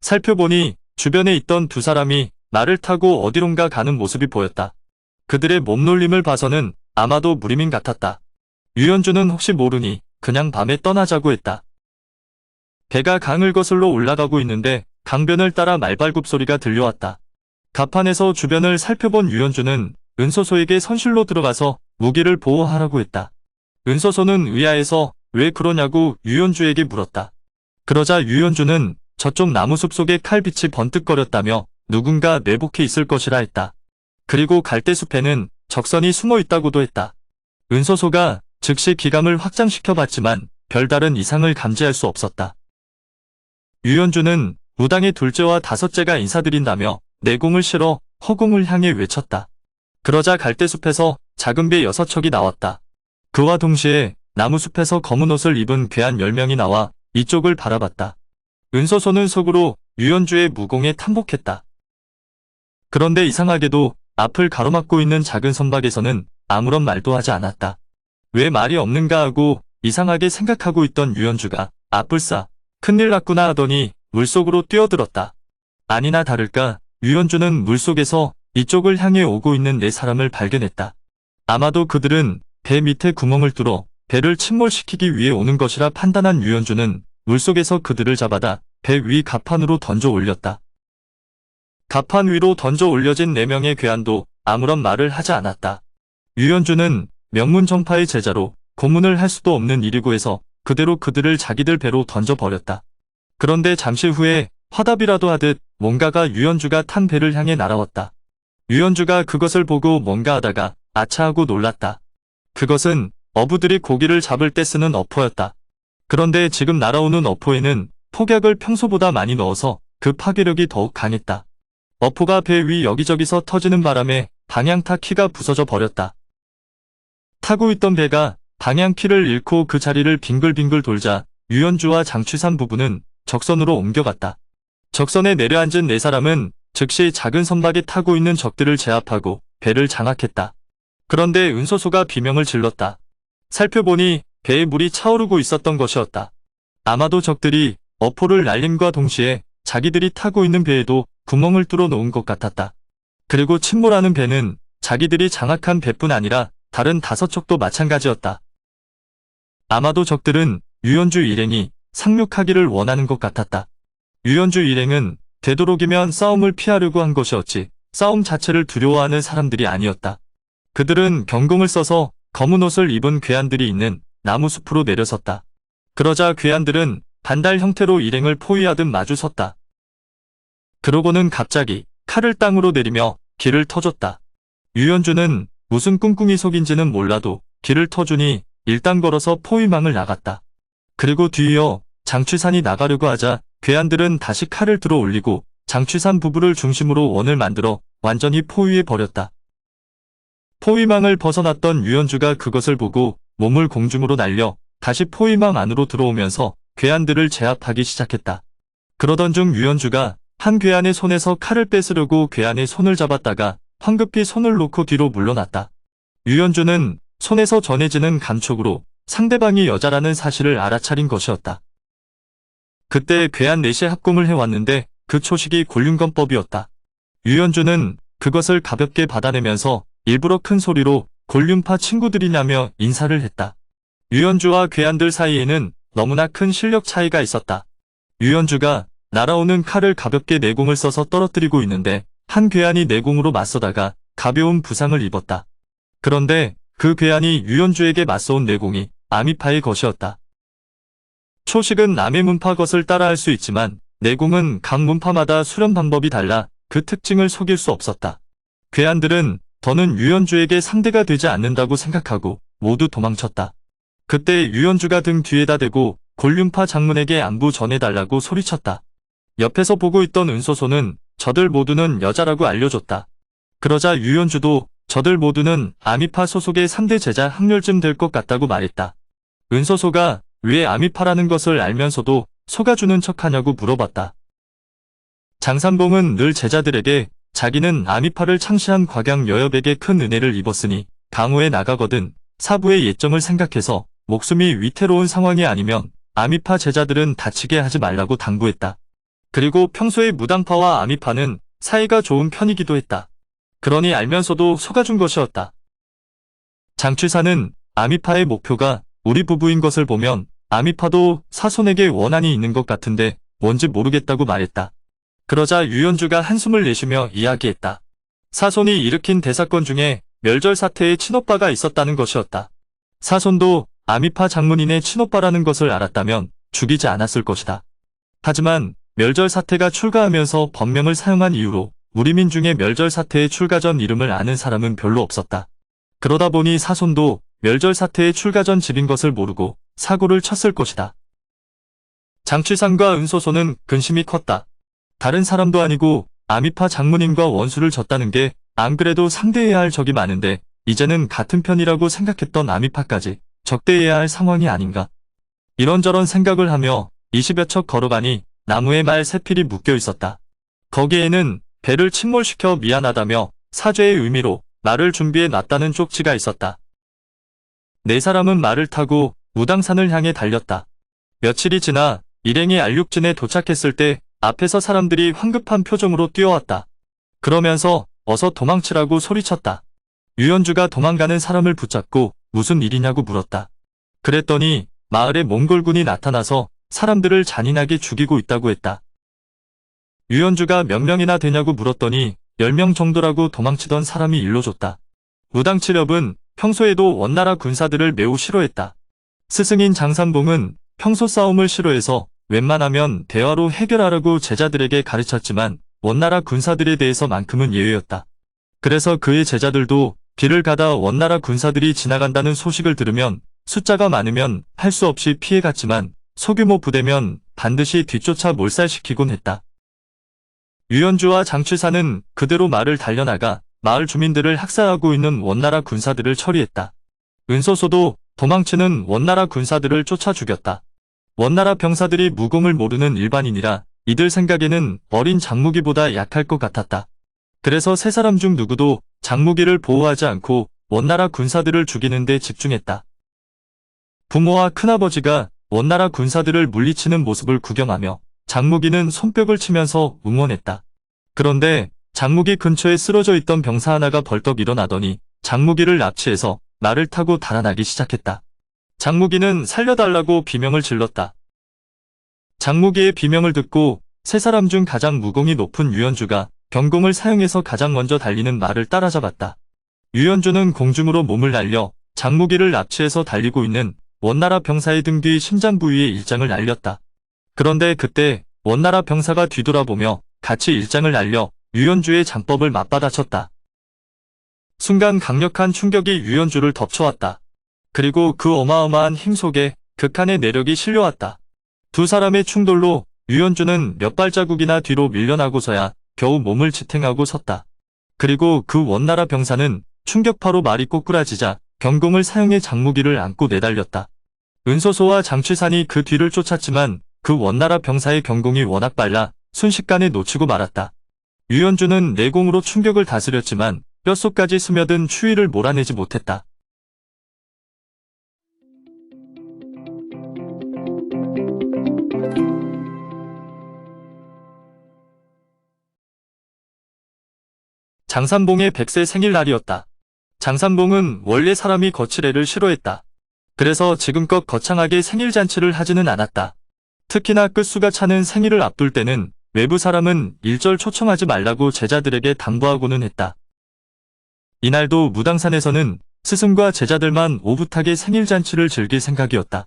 살펴보니 주변에 있던 두 사람이 말을 타고 어디론가 가는 모습이 보였다. 그들의 몸놀림을 봐서는 아마도 무리민 같았다. 유현주는 혹시 모르니 그냥 밤에 떠나자고 했다. 배가 강을 거슬러 올라가고 있는데 강변을 따라 말발굽 소리가 들려왔다. 갑판에서 주변을 살펴본 유현주는 은소소에게 선실로 들어가서 무기를 보호하라고 했다. 은소소는 의아해서 왜 그러냐고 유현주에게 물었다. 그러자 유현주는 저쪽 나무숲 속에 칼빛이 번뜩거렸다며 누군가 매복해 있을 것이라 했다. 그리고 갈대숲에는 적선이 숨어 있다고도 했다. 은소소가 즉시 기감을 확장시켜봤지만 별다른 이상을 감지할 수 없었다. 유현주는 무당의 둘째와 다섯째가 인사드린다며 내공을 실어 허공을 향해 외쳤다. 그러자 갈대숲에서 작은 배 6척이 나왔다. 그와 동시에 나무숲에서 검은 옷을 입은 괴한 10명이 나와 이쪽을 바라봤다. 은소소는 속으로 유현주의 무공에 탐복했다. 그런데 이상하게도 앞을 가로막고 있는 작은 선박에서는 아무런 말도 하지 않았다. 왜 말이 없는가 하고 이상하게 생각하고 있던 유현주가 아뿔싸 큰일 났구나 하더니 물속으로 뛰어들었다. 아니나 다를까 유현주는 물속에서 이쪽을 향해 오고 있는 4사람을 발견했다. 아마도 그들은 배 밑에 구멍을 뚫어 배를 침몰시키기 위해 오는 것이라 판단한 유현주는 물속에서 그들을 잡아다 배 위 갑판으로 던져 올렸다. 갑판 위로 던져 올려진 4명의 괴한도 아무런 말을 하지 않았다. 유현주는 명문정파의 제자로 고문을 할 수도 없는 일이고 해서 그대로 그들을 자기들 배로 던져버렸다. 그런데 잠시 후에 화답이라도 하듯 뭔가가 유현주가 탄 배를 향해 날아왔다. 유현주가 그것을 보고 뭔가 하다가 아차하고 놀랐다. 그것은 어부들이 고기를 잡을 때 쓰는 어포였다. 그런데 지금 날아오는 어포에는 폭약을 평소보다 많이 넣어서 그 파괴력이 더욱 강했다. 어포가 배 위 여기저기서 터지는 바람에 방향타 키가 부서져 버렸다. 타고 있던 배가 방향키를 잃고 그 자리를 빙글빙글 돌자 유현주와 장취산 부부는 적선으로 옮겨갔다. 적선에 내려앉은 4사람은 즉시 작은 선박에 타고 있는 적들을 제압하고 배를 장악했다. 그런데 은소소가 비명을 질렀다. 살펴보니 배에 물이 차오르고 있었던 것이었다. 아마도 적들이 어포를 날림과 동시에 자기들이 타고 있는 배에도 구멍을 뚫어 놓은 것 같았다. 그리고 침몰하는 배는 자기들이 장악한 배뿐 아니라 다른 5척도 마찬가지였다. 아마도 적들은 유현주 일행이 상륙하기를 원하는 것 같았다. 유현주 일행은 되도록이면 싸움을 피하려고 한 것이었지 싸움 자체를 두려워하는 사람들이 아니었다. 그들은 경공을 써서 검은 옷을 입은 괴한들이 있는 나무숲으로 내려섰다. 그러자 괴한들은 반달 형태로 일행을 포위하듯 마주섰다. 그러고는 갑자기 칼을 땅으로 내리며 길을 터줬다. 유현주는 무슨 꿍꿍이 속인지는 몰라도 길을 터주니 일단 걸어서 포위망을 나갔다. 그리고 뒤이어 장취산이 나가려고 하자 괴한들은 다시 칼을 들어 올리고 장취산 부부를 중심으로 원을 만들어 완전히 포위해버렸다. 포위망을 벗어났던 유현주가 그것을 보고 몸을 공중으로 날려 다시 포위망 안으로 들어오면서 괴한들을 제압하기 시작했다. 그러던 중 유현주가 한 괴한의 손에서 칼을 뺏으려고 괴한의 손을 잡았다가 황급히 손을 놓고 뒤로 물러났다. 유현주는 손에서 전해지는 감촉으로 상대방이 여자라는 사실을 알아차린 것이었다. 그때 괴한 4시 합궁을 해왔는데 그 초식이 곤륜검법이었다. 유현주는 그것을 가볍게 받아내면서 일부러 큰 소리로 곤륜파 친구들이냐며 인사를 했다. 유현주와 괴한들 사이에는 너무나 큰 실력 차이가 있었다. 유현주가 날아오는 칼을 가볍게 내공을 써서 떨어뜨리고 있는데 한 괴한이 내공으로 맞서다가 가벼운 부상을 입었다. 그런데 그 괴한이 유현주에게 맞서온 내공이 아미파의 것이었다. 초식은 남의 문파 것을 따라할 수 있지만 내공은 각 문파마다 수련 방법이 달라 그 특징을 속일 수 없었다. 괴한들은 더는 유현주에게 상대가 되지 않는다고 생각하고 모두 도망쳤다. 그때 유현주가 등 뒤에다 대고 곤륜파 장문에게 안부 전해달라고 소리쳤다. 옆에서 보고 있던 은소소는 저들 모두는 여자라고 알려줬다. 그러자 유현주도 저들 모두는 아미파 소속의 3대 제자 학렬쯤 될 것 같다고 말했다. 은소소가 왜 아미파라는 것을 알면서도 속아주는 척하냐고 물어봤다. 장산봉은 늘 제자들에게 자기는 아미파를 창시한 곽양 여엽에게 큰 은혜를 입었으니 강호에 나가거든 사부의 예정을 생각해서 목숨이 위태로운 상황이 아니면 아미파 제자들은 다치게 하지 말라고 당부했다. 그리고 평소에 무당파와 아미파는 사이가 좋은 편이기도 했다. 그러니 알면서도 속아준 것이었다. 장취사는 아미파의 목표가 우리 부부인 것을 보면 아미파도 사손에게 원한이 있는 것 같은데 뭔지 모르겠다고 말했다. 그러자 유연주가 한숨을 내쉬며 이야기했다. 사손이 일으킨 대사건 중에 멸절 사태의 친오빠가 있었다는 것이었다. 사손도 아미파 장문인의 친오빠라는 것을 알았다면 죽이지 않았을 것이다. 하지만 멸절 사태가 출가하면서 법명을 사용한 이후로 우리 민중의 멸절 사태의 출가 전 이름을 아는 사람은 별로 없었다. 그러다 보니 사손도 멸절 사태의 출가 전 집인 것을 모르고 사고를 쳤을 것이다. 장취상과 은소소는 근심이 컸다. 다른 사람도 아니고 아미파 장문인과 원수를 졌다는 게 안 그래도 상대해야 할 적이 많은데 이제는 같은 편이라고 생각했던 아미파까지 적대해야 할 상황이 아닌가. 이런저런 생각을 하며 20여 척 걸어가니 나무에 말 3필이 묶여 있었다. 거기에는 배를 침몰시켜 미안하다며 사죄의 의미로 말을 준비해 놨다는 쪽지가 있었다. 4사람은 말을 타고 무당산을 향해 달렸다. 며칠이 지나 일행이 알육진에 도착했을 때 앞에서 사람들이 황급한 표정으로 뛰어왔다. 그러면서 어서 도망치라고 소리쳤다. 유연주가 도망가는 사람을 붙잡고 무슨 일이냐고 물었다. 그랬더니 마을에 몽골군이 나타나서 사람들을 잔인하게 죽이고 있다고 했다. 유연주가 몇 명이나 되냐고 물었더니 10명 정도라고 도망치던 사람이 일러줬다. 무당치렵은 평소에도 원나라 군사들을 매우 싫어했다. 스승인 장산봉은 평소 싸움을 싫어해서 웬만하면 대화로 해결하라고 제자들에게 가르쳤지만 원나라 군사들에 대해서만큼은 예외였다. 그래서 그의 제자들도 길을 가다 원나라 군사들이 지나간다는 소식을 들으면 숫자가 많으면 할 수 없이 피해갔지만 소규모 부대면 반드시 뒤쫓아 몰살시키곤 했다. 유연주와 장취사는 그대로 마을을 달려나가 마을 주민들을 학살하고 있는 원나라 군사들을 처리했다. 은소소도 도망치는 원나라 군사들을 쫓아 죽였다. 원나라 병사들이 무공을 모르는 일반인이라 이들 생각에는 어린 장무기보다 약할 것 같았다. 그래서 3사람 중 누구도 장무기를 보호하지 않고 원나라 군사들을 죽이는 데 집중했다. 부모와 큰아버지가 원나라 군사들을 물리치는 모습을 구경하며 장무기는 손뼉을 치면서 응원했다. 그런데 장무기 근처에 쓰러져 있던 병사 하나가 벌떡 일어나더니 장무기를 납치해서 말을 타고 달아나기 시작했다. 장무기는 살려달라고 비명을 질렀다. 장무기의 비명을 듣고 3사람 중 가장 무공이 높은 유연주가 경공을 사용해서 가장 먼저 달리는 말을 따라잡았다. 유연주는 공중으로 몸을 날려 장무기를 납치해서 달리고 있는 원나라 병사의 등 뒤 심장 부위에 일장을 날렸다. 그런데 그때 원나라 병사가 뒤돌아보며 같이 일장을 날려 유연주의 장법을 맞받아쳤다. 순간 강력한 충격이 유연주를 덮쳐왔다. 그리고 그 어마어마한 힘 속에 극한의 내력이 실려왔다. 2사람의 충돌로 유연주는 몇 발자국이나 뒤로 밀려나고서야 겨우 몸을 지탱하고 섰다. 그리고 그 원나라 병사는 충격파로 말이 꼬꾸라지자 경공을 사용해 장무기를 안고 내달렸다. 은소소와 장취산이 그 뒤를 쫓았지만 그 원나라 병사의 경공이 워낙 빨라 순식간에 놓치고 말았다. 유연주는 내공으로 충격을 다스렸지만 뼛속까지 스며든 추위를 몰아내지 못했다. 장산봉의 100세 생일날이었다. 장산봉은 원래 사람이 거칠애를 싫어했다. 그래서 지금껏 거창하게 생일잔치를 하지는 않았다. 특히나 끝수가 차는 생일을 앞둘 때는 외부 사람은 일절 초청하지 말라고 제자들에게 당부하고는 했다. 이날도 무당산에서는 스승과 제자들만 오붓하게 생일잔치를 즐길 생각이었다.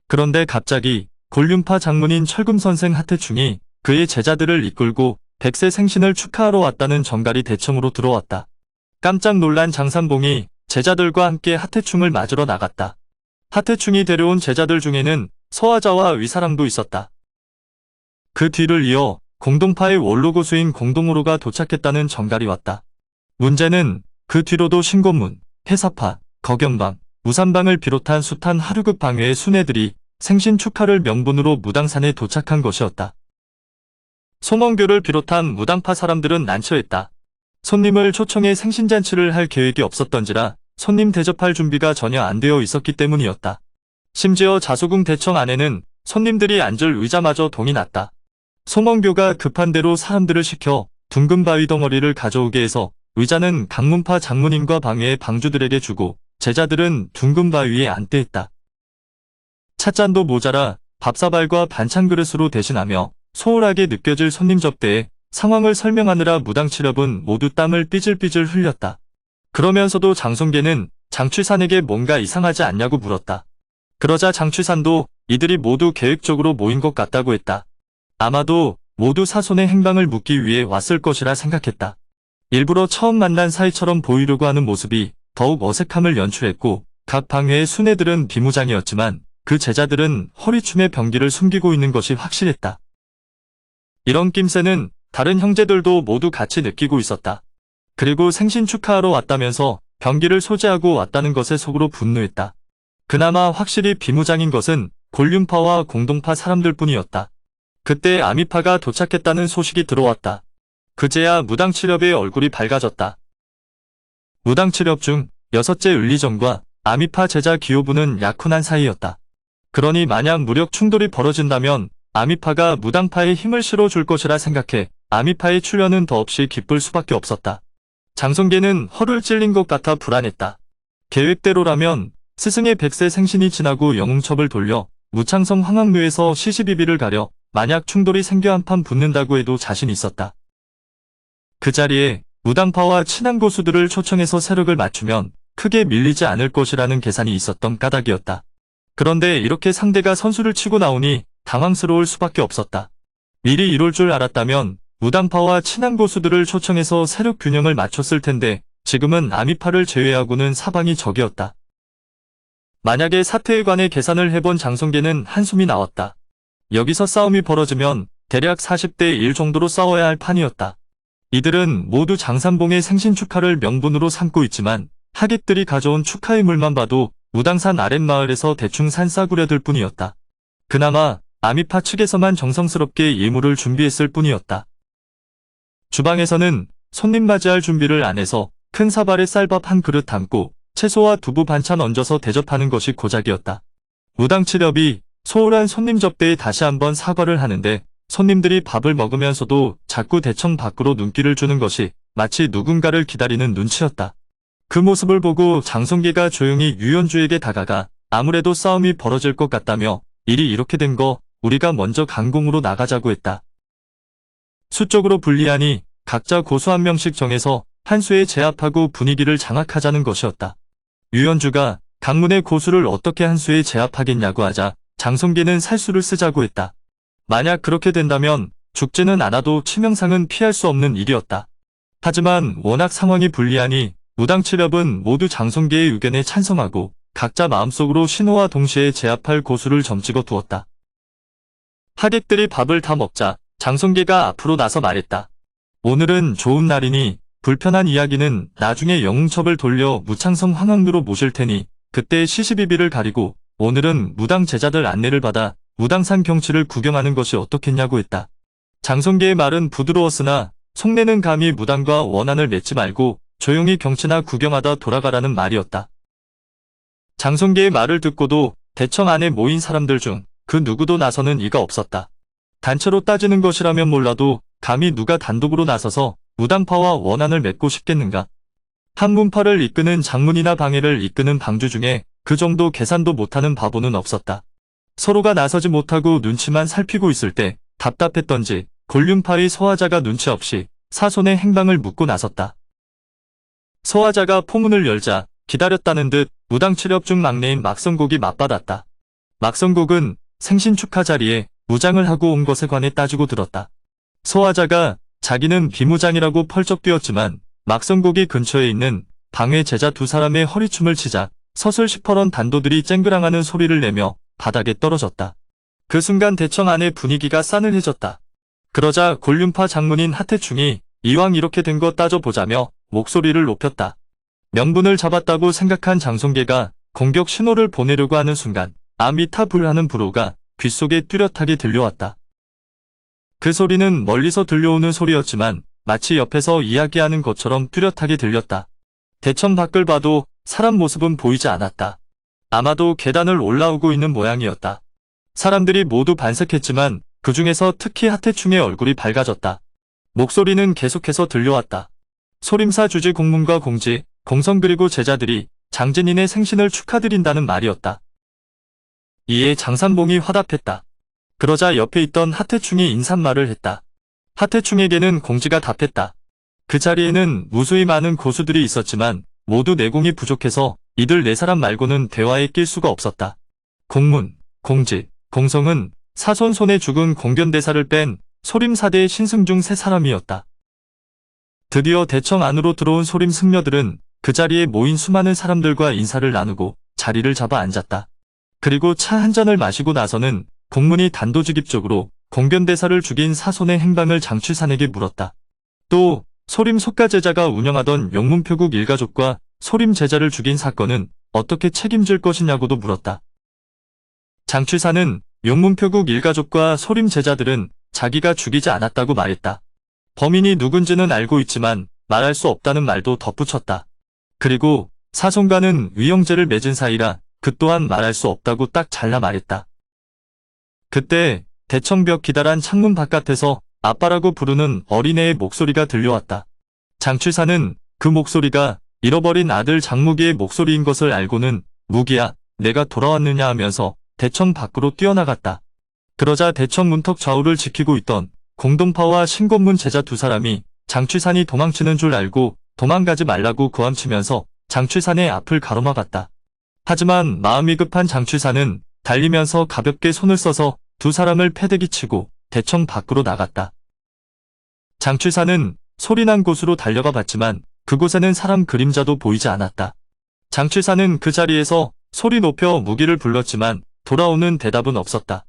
그런데 갑자기 곤륜파 장문인 철금선생 하태충이 그의 제자들을 이끌고 100세 생신을 축하하러 왔다는 정갈이 대청으로 들어왔다. 깜짝 놀란 장산봉이 제자들과 함께 하태충을 맞으러 나갔다. 하태충이 데려온 제자들 중에는 서화자와 위사랑도 있었다. 그 뒤를 이어 공동파의 원로고수인 공동오로가 도착했다는 정갈이 왔다. 문제는 그 뒤로도 신곤문, 해사파, 거경방, 무산방을 비롯한 숱한 하류급 방외의 순애들이 생신 축하를 명분으로 무당산에 도착한 것이었다. 소멍교를 비롯한 무당파 사람들은 난처했다. 손님을 초청해 생신잔치를 할 계획이 없었던지라 손님 대접할 준비가 전혀 안 되어 있었기 때문이었다. 심지어 자소궁 대청 안에는 손님들이 앉을 의자마저 동이 났다. 소멍교가 급한 대로 사람들을 시켜 둥근 바위 덩어리를 가져오게 해서 의자는 강문파 장문인과 방해의 방주들에게 주고 제자들은 둥근 바위에 앉대했다. 찻잔도 모자라 밥사발과 반찬 그릇으로 대신하며 소홀하게 느껴질 손님 접대에 상황을 설명하느라 무당칠협은 모두 땀을 삐질삐질 흘렸다. 그러면서도 장송계는 장취산에게 뭔가 이상하지 않냐고 물었다. 그러자 장취산도 이들이 모두 계획적으로 모인 것 같다고 했다. 아마도 모두 사손의 행방을 묻기 위해 왔을 것이라 생각했다. 일부러 처음 만난 사이처럼 보이려고 하는 모습이 더욱 어색함을 연출했고 각 방회의 순애들은 비무장이었지만 그 제자들은 허리춤에 병기를 숨기고 있는 것이 확실했다. 이런 낌새는 다른 형제들도 모두 같이 느끼고 있었다. 그리고 생신 축하하러 왔다면서 병기를 소지하고 왔다는 것에 속으로 분노했다. 그나마 확실히 비무장인 것은 곤륜파와 공동파 사람들뿐이었다. 그때 아미파가 도착했다는 소식이 들어왔다. 그제야 무당칠협의 얼굴이 밝아졌다. 무당칠협 중 6째 을리정과 아미파 제자 기호부는 약혼한 사이였다. 그러니 만약 무력 충돌이 벌어진다면 아미파가 무당파에 힘을 실어줄 것이라 생각해 아미파의 출현은 더없이 기쁠 수밖에 없었다. 장송계는 허를 찔린 것 같아 불안했다. 계획대로라면 스승의 100세 생신이 지나고 영웅첩을 돌려 무창성 황학묘에서 시시비비를 가려 만약 충돌이 생겨 한판 붙는다고 해도 자신 있었다. 그 자리에 무당파와 친한 고수들을 초청해서 세력을 맞추면 크게 밀리지 않을 것이라는 계산이 있었던 까닭이었다. 그런데 이렇게 상대가 선수를 치고 나오니 당황스러울 수밖에 없었다. 미리 이럴 줄 알았다면 무당파와 친한 고수들을 초청해서 세력 균형을 맞췄을 텐데 지금은 아미파를 제외하고는 사방이 적이었다. 만약에 사태에 관해 계산을 해본 장송계는 한숨이 나왔다. 여기서 싸움이 벌어지면 대략 40대 1 정도로 싸워야 할 판이었다. 이들은 모두 장산봉의 생신 축하를 명분으로 삼고 있지만 하객들이 가져온 축하의 물만 봐도 무당산 아랫마을에서 대충 산싸구려들 뿐이었다. 그나마 아미파 측에서만 정성스럽게 예물을 준비했을 뿐이었다. 주방에서는 손님 맞이할 준비를 안 해서 큰 사발에 쌀밥 한 그릇 담고 채소와 두부 반찬 얹어서 대접하는 것이 고작이었다. 무당칠협이 소홀한 손님 접대에 다시 한번 사과를 하는데 손님들이 밥을 먹으면서도 자꾸 대청 밖으로 눈길을 주는 것이 마치 누군가를 기다리는 눈치였다. 그 모습을 보고 장송계가 조용히 유연주에게 다가가 아무래도 싸움이 벌어질 것 같다며 일이 이렇게 된 거 우리가 먼저 강공으로 나가자고 했다. 수적으로 불리하니 각자 고수 한 명씩 정해서 한 수에 제압하고 분위기를 장악하자는 것이었다. 유연주가 강문의 고수를 어떻게 한 수에 제압하겠냐고 하자 장송계는 살수를 쓰자고 했다. 만약 그렇게 된다면 죽지는 않아도 치명상은 피할 수 없는 일이었다. 하지만 워낙 상황이 불리하니 무당칠협은 모두 장송계의 의견에 찬성하고 각자 마음속으로 신호와 동시에 제압할 고수를 점찍어 두었다. 하객들이 밥을 다 먹자 장송계가 앞으로 나서 말했다. 오늘은 좋은 날이니 불편한 이야기는 나중에 영웅첩을 돌려 무창성 황학묘로 모실 테니 그때 시시비비를 가리고 오늘은 무당 제자들 안내를 받아 무당산 경치를 구경하는 것이 어떻겠냐고 했다. 장송계의 말은 부드러웠으나 속내는 감히 무당과 원한을 맺지 말고 조용히 경치나 구경하다 돌아가라는 말이었다. 장송계의 말을 듣고도 대청 안에 모인 사람들 중 그 누구도 나서는 이가 없었다. 단체로 따지는 것이라면 몰라도 감히 누가 단독으로 나서서 무당파와 원한을 맺고 싶겠는가. 한문파를 이끄는 장문이나 방해를 이끄는 방주 중에 그 정도 계산도 못하는 바보는 없었다. 서로가 나서지 못하고 눈치만 살피고 있을 때 답답했던지 곤륜파의 서화자가 눈치 없이 사손의 행방을 묻고 나섰다. 서화자가 포문을 열자 기다렸다는 듯 무당칠협 중 막내인 막성곡이 맞받았다. 막성곡은 생신 축하 자리에 무장을 하고 온 것에 관해 따지고 들었다. 서화자가 자기는 비무장이라고 펄쩍 뛰었지만 막성곡이 근처에 있는 방해 제자 두 사람의 허리춤을 치자 서슬 시퍼런 단도들이 쨍그랑하는 소리를 내며 바닥에 떨어졌다. 그 순간 대청 안의 분위기가 싸늘해졌다. 그러자 곤륜파 장문인 하태충이 이왕 이렇게 된 거 따져보자며 목소리를 높였다. 명분을 잡았다고 생각한 장송계가 공격 신호를 보내려고 하는 순간 아미타불 하는 불호가 귓속에 뚜렷하게 들려왔다. 그 소리는 멀리서 들려오는 소리였지만 마치 옆에서 이야기하는 것처럼 뚜렷하게 들렸다. 대천 밖을 봐도 사람 모습은 보이지 않았다. 아마도 계단을 올라오고 있는 모양이었다. 사람들이 모두 반색했지만 그 중에서 특히 하태충의 얼굴이 밝아졌다. 목소리는 계속해서 들려왔다. 소림사 주지 공문과 공지, 공성 그리고 제자들이 장진인의 생신을 축하드린다는 말이었다. 이에 장산봉이 화답했다. 그러자 옆에 있던 하태충이 인사말을 했다. 하태충에게는 공지가 답했다. 그 자리에는 무수히 많은 고수들이 있었지만 모두 내공이 부족해서 이들 네 사람 말고는 대화에 낄 수가 없었다. 공문, 공지, 공성은 사손 손에 죽은 공변대사를 뺀 소림사대의 신승 중 세 사람이었다. 드디어 대청 안으로 들어온 소림 승려들은 그 자리에 모인 수많은 사람들과 인사를 나누고 자리를 잡아 앉았다. 그리고 차 한 잔을 마시고 나서는 공문이 단도직입적으로 공변대사를 죽인 사손의 행방을 장취산에게 물었다. 또 소림 속가제자가 운영하던 용문표국 일가족과 소림 제자를 죽인 사건은 어떻게 책임질 것이냐고도 물었다. 장취산은 용문표국 일가족과 소림 제자들은 자기가 죽이지 않았다고 말했다. 범인이 누군지는 알고 있지만 말할 수 없다는 말도 덧붙였다. 그리고 사손과는 위형제를 맺은 사이라 그 또한 말할 수 없다고 딱 잘라 말했다. 그때 대청벽 기다란 창문 바깥에서 아빠라고 부르는 어린애의 목소리가 들려왔다. 장취사는 그 목소리가 잃어버린 아들 장무기의 목소리인 것을 알고는 무기야, 내가 돌아왔느냐 하면서 대청 밖으로 뛰어나갔다. 그러자 대청 문턱 좌우를 지키고 있던 공동파와 신곤문 제자 두 사람이 장취산이 도망치는 줄 알고 도망가지 말라고 고함치면서 장취산의 앞을 가로막았다. 하지만 마음이 급한 장취산은 달리면서 가볍게 손을 써서 두 사람을 패대기 치고 대청 밖으로 나갔다. 장취산은 소리난 곳으로 달려가 봤지만 그곳에는 사람 그림자도 보이지 않았다. 장취산은 그 자리에서 소리 높여 무기를 불렀지만 돌아오는 대답은 없었다.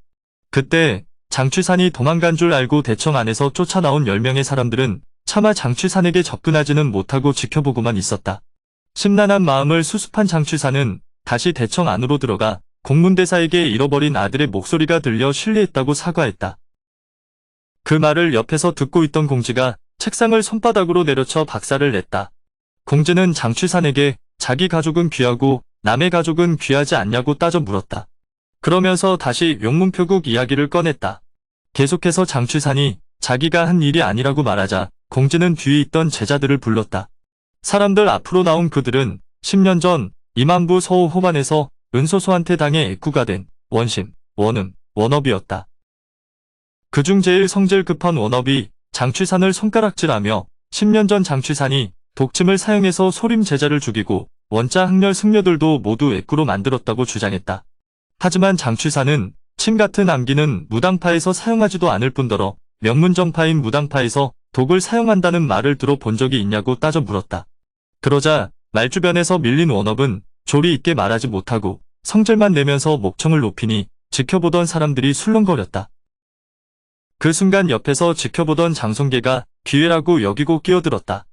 그때 장취산이 도망간 줄 알고 대청 안에서 쫓아나온 10명의 사람들은 차마 장취산에게 접근하지는 못하고 지켜보고만 있었다. 심란한 마음을 수습한 장취산은 다시 대청 안으로 들어가 공문대사에게 잃어버린 아들의 목소리가 들려 실례했다고 사과했다. 그 말을 옆에서 듣고 있던 공지가 책상을 손바닥으로 내려쳐 박살을 냈다. 공지는 장취산에게 자기 가족은 귀하고 남의 가족은 귀하지 않냐고 따져 물었다. 그러면서 다시 용문표국 이야기를 꺼냈다. 계속해서 장취산이 자기가 한 일이 아니라고 말하자 공지는 뒤에 있던 제자들을 불렀다. 사람들 앞으로 나온 그들은 10년 전 임안부 서호 호반에서 은소소한테 당해 애꾸가 된 원심, 원음, 원업이었다. 그중 제일 성질 급한 원업이 장취산을 손가락질하며 10년 전 장취산이 독침을 사용해서 소림 제자를 죽이고 원자 학렬 승려들도 모두 애꾸로 만들었다고 주장했다. 하지만 장취산은 침 같은 암기는 무당파에서 사용하지도 않을 뿐더러 명문정파인 무당파에서 독을 사용한다는 말을 들어본 적이 있냐고 따져 물었다. 그러자 말주변에서 밀린 원업은 조리 있게 말하지 못하고 성질만 내면서 목청을 높이니 지켜보던 사람들이 술렁거렸다. 그 순간 옆에서 지켜보던 장송계가 기회라고 여기고 끼어들었다.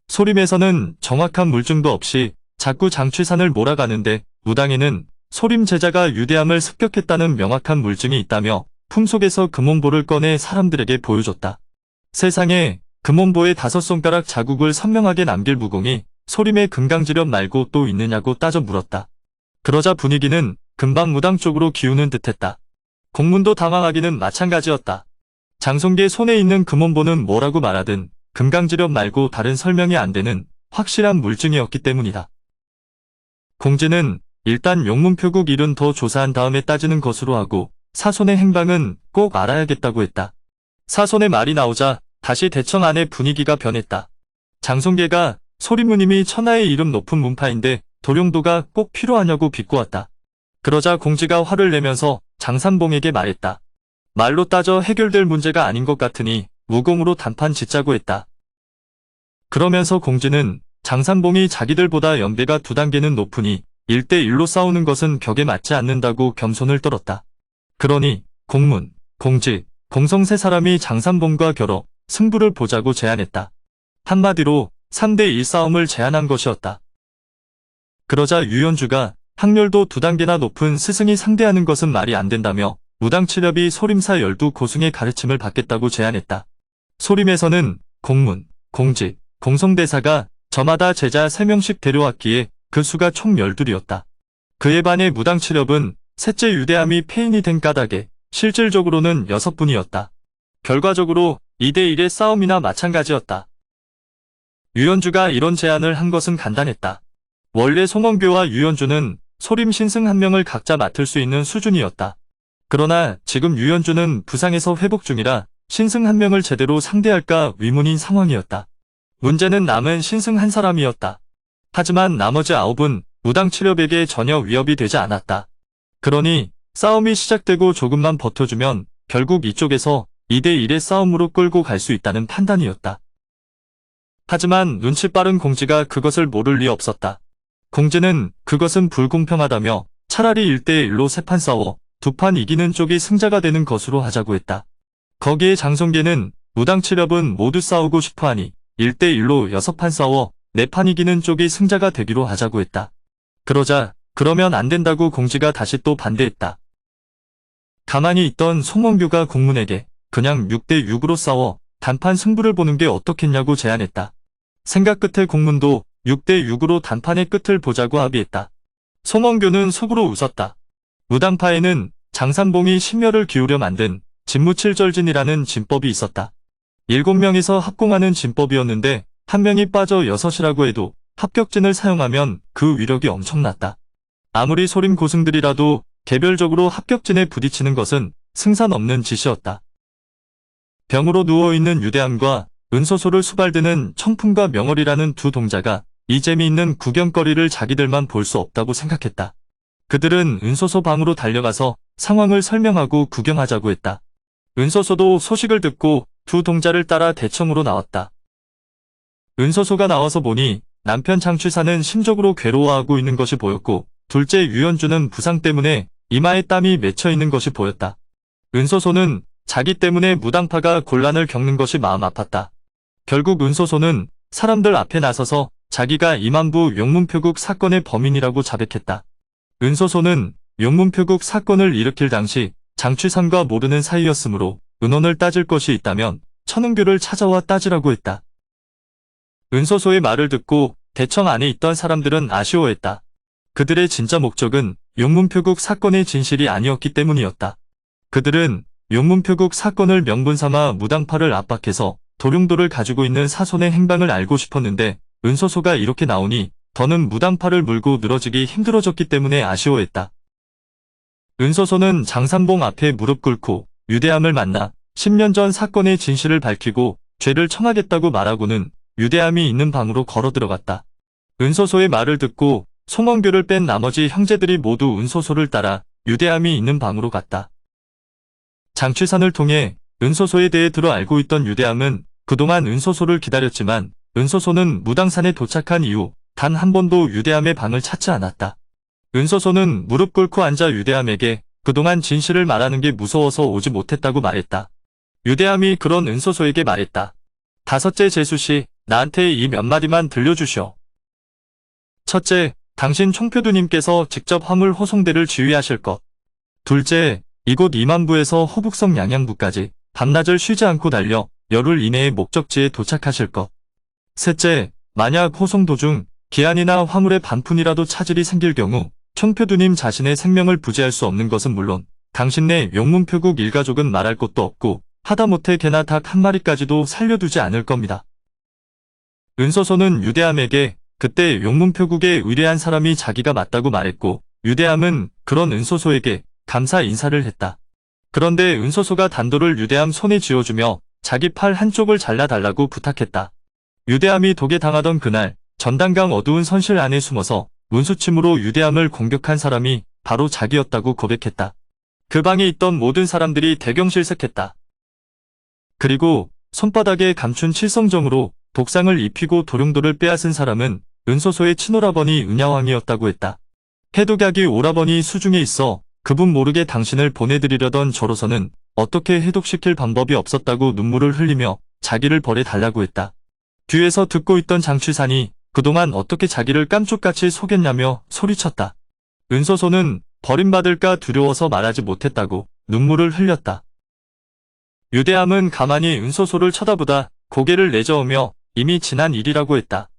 소림에서는 정확한 물증도 없이 자꾸 장취산을 몰아가는데 무당에는 소림 제자가 유대함을 습격했다는 명확한 물증이 있다며 품속에서 금원보를 꺼내 사람들에게 보여줬다. 세상에 금원보의 5손가락 자국을 선명하게 남길 무공이 소림의 금강지련 말고 또 있느냐고 따져 물었다. 그러자 분위기는 금방 무당 쪽으로 기우는 듯했다. 공문도 당황하기는 마찬가지였다. 장송계 손에 있는 금원보는 뭐라고 말하든 금강지련 말고 다른 설명이 안 되는 확실한 물증이었기 때문이다. 공지는 일단 용문표국 일은 더 조사한 다음에 따지는 것으로 하고 사손의 행방은 꼭 알아야겠다고 했다. 사손의 말이 나오자 다시 대청 안의 분위기가 변했다. 장송계가 소림무님이 천하의 이름 높은 문파인데 도룡도가 꼭 필요하냐고 비꼬았다. 그러자 공지가 화를 내면서 장산봉에게 말했다. 말로 따져 해결될 문제가 아닌 것 같으니 무공으로 단판 짓자고 했다. 그러면서 공지는 장산봉이 자기들보다 연배가 2단계는 높으니 1대1로 싸우는 것은 격에 맞지 않는다고 겸손을 떨었다. 그러니 공문, 공지, 공성 세 사람이 장산봉과 겨뤄 승부를 보자고 제안했다. 한마디로 3대1 싸움을 제안한 것이었다. 그러자 유연주가 학렬도 2단계나 높은 스승이 상대하는 것은 말이 안 된다며 무당치렵이 소림사 12고승의 가르침을 받겠다고 제안했다. 소림에서는 공문, 공지, 공성대사가 저마다 제자 3명씩 데려왔기에 그 수가 총 12이었다. 그에 반해 무당치렵은 셋째 유대함이 폐인이 된 까닭에 실질적으로는 6분이었다. 결과적으로 2대1의 싸움이나 마찬가지였다. 유연주가 이런 제안을 한 것은 간단했다. 원래 송원교와 유연주는 소림 신승 한 명을 각자 맡을 수 있는 수준이었다. 그러나 지금 유연주는 부상에서 회복 중이라 신승 한 명을 제대로 상대할까 의문인 상황이었다. 문제는 남은 신승 한 사람이었다. 하지만 나머지 9은 무당 치렵에게 전혀 위협이 되지 않았다. 그러니 싸움이 시작되고 조금만 버텨주면 결국 이쪽에서 2대1의 싸움으로 끌고 갈 수 있다는 판단이었다. 하지만 눈치 빠른 공지가 그것을 모를 리 없었다. 공지는 그것은 불공평하다며 차라리 1대1로 3판 싸워 2판 이기는 쪽이 승자가 되는 것으로 하자고 했다. 거기에 장성계는 무당 치렵은 모두 싸우고 싶어하니 1대1로 6판 싸워 4판 이기는 쪽이 승자가 되기로 하자고 했다. 그러자 그러면 안 된다고 공지가 다시 또 반대했다. 가만히 있던 송원교가 공문에게 그냥 6대6으로 싸워 단판 승부를 보는 게 어떻겠냐고 제안했다. 생각 끝에 공문도 6대6으로 단판의 끝을 보자고 합의했다. 송원교는 속으로 웃었다. 무당파에는 장산봉이 심혈을 기울여 만든 진무칠절진이라는 진법이 있었다. 7명이서 합공하는 진법이었는데 한 명이 빠져 6이라고 해도 합격진을 사용하면 그 위력이 엄청났다. 아무리 소림 고승들이라도 개별적으로 합격진에 부딪히는 것은 승산 없는 짓이었다. 병으로 누워있는 유대함과 은소소를 수발드는 청풍과 명월이라는 두 동자가 이 재미있는 구경거리를 자기들만 볼 수 없다고 생각했다. 그들은 은소소 방으로 달려가서 상황을 설명하고 구경하자고 했다. 은소소도 소식을 듣고 두 동자를 따라 대청으로 나왔다. 은소소가 나와서 보니 남편 장취사는 심적으로 괴로워하고 있는 것이 보였고 둘째 유연주는 부상 때문에 이마에 땀이 맺혀 있는 것이 보였다. 은소소는 자기 때문에 무당파가 곤란을 겪는 것이 마음 아팠다. 결국 은소소는 사람들 앞에 나서서 자기가 임안부 용문표국 사건의 범인이라고 자백했다. 은소소는 용문표국 사건을 일으킬 당시 장취상과 모르는 사이였으므로 은혼을 따질 것이 있다면 천은교를 찾아와 따지라고 했다. 은소소의 말을 듣고 대청 안에 있던 사람들은 아쉬워했다. 그들의 진짜 목적은 용문표국 사건의 진실이 아니었기 때문이었다. 그들은 용문표국 사건을 명분삼아 무당파를 압박해서 도룡도를 가지고 있는 사손의 행방을 알고 싶었는데 은소소가 이렇게 나오니 더는 무당파를 물고 늘어지기 힘들어졌기 때문에 아쉬워했다. 은소소는 장산봉 앞에 무릎 꿇고 유대함을 만나 10년 전 사건의 진실을 밝히고 죄를 청하겠다고 말하고는 유대함이 있는 방으로 걸어 들어갔다. 은소소의 말을 듣고 송원교를 뺀 나머지 형제들이 모두 은소소를 따라 유대함이 있는 방으로 갔다. 장취산을 통해 은소소에 대해 들어 알고 있던 유대함은 그동안 은소소를 기다렸지만 은소소는 무당산에 도착한 이후 단 한 번도 유대함의 방을 찾지 않았다. 은소소는 무릎 꿇고 앉아 유대함에게 그동안 진실을 말하는 게 무서워서 오지 못했다고 말했다. 유대함이 그런 은소소에게 말했다. 다섯째 제수씨, 나한테 이 몇 마디만 들려주시오. 첫째, 당신 총표두님께서 직접 화물 호송대를 지휘하실 것. 둘째, 이곳 임안부에서 호북성 양양부까지 밤낮을 쉬지 않고 달려 열흘 이내에 목적지에 도착하실 것. 셋째, 만약 호송 도중 기한이나 화물의 반푼이라도 차질이 생길 경우 총표두님 자신의 생명을 부지할 수 없는 것은 물론 당신네 용문표국 일가족은 말할 것도 없고 하다못해 개나 닭 한 마리까지도 살려두지 않을 겁니다. 은소소는 유대함에게 그때 용문표국의 의뢰한 사람이 자기가 맞다고 말했고 유대함은 그런 은소소에게 감사 인사를 했다. 그런데 은소소가 단도를 유대함 손에 쥐어주며 자기 팔 한쪽을 잘라달라고 부탁했다. 유대함이 독에 당하던 그날 전단강 어두운 선실 안에 숨어서 문수침으로 유대함을 공격한 사람이 바로 자기였다고 고백했다. 그 방에 있던 모든 사람들이 대경실색했다. 그리고 손바닥에 감춘 칠성정으로 독상을 입히고 도룡도를 빼앗은 사람은 은소소의 친오라버니 은야왕이었다고 했다. 해독약이 오라버니 수중에 있어 그분 모르게 당신을 보내드리려던 저로서는 어떻게 해독시킬 방법이 없었다고 눈물을 흘리며 자기를 벌해달라고 했다. 뒤에서 듣고 있던 장취산이 그동안 어떻게 자기를 깜짝같이 속였냐며 소리쳤다. 은소소는 버림받을까 두려워서 말하지 못했다고 눈물을 흘렸다. 유대함은 가만히 은소소를 쳐다보다 고개를 내저으며 이미 지난 일이라고 했다.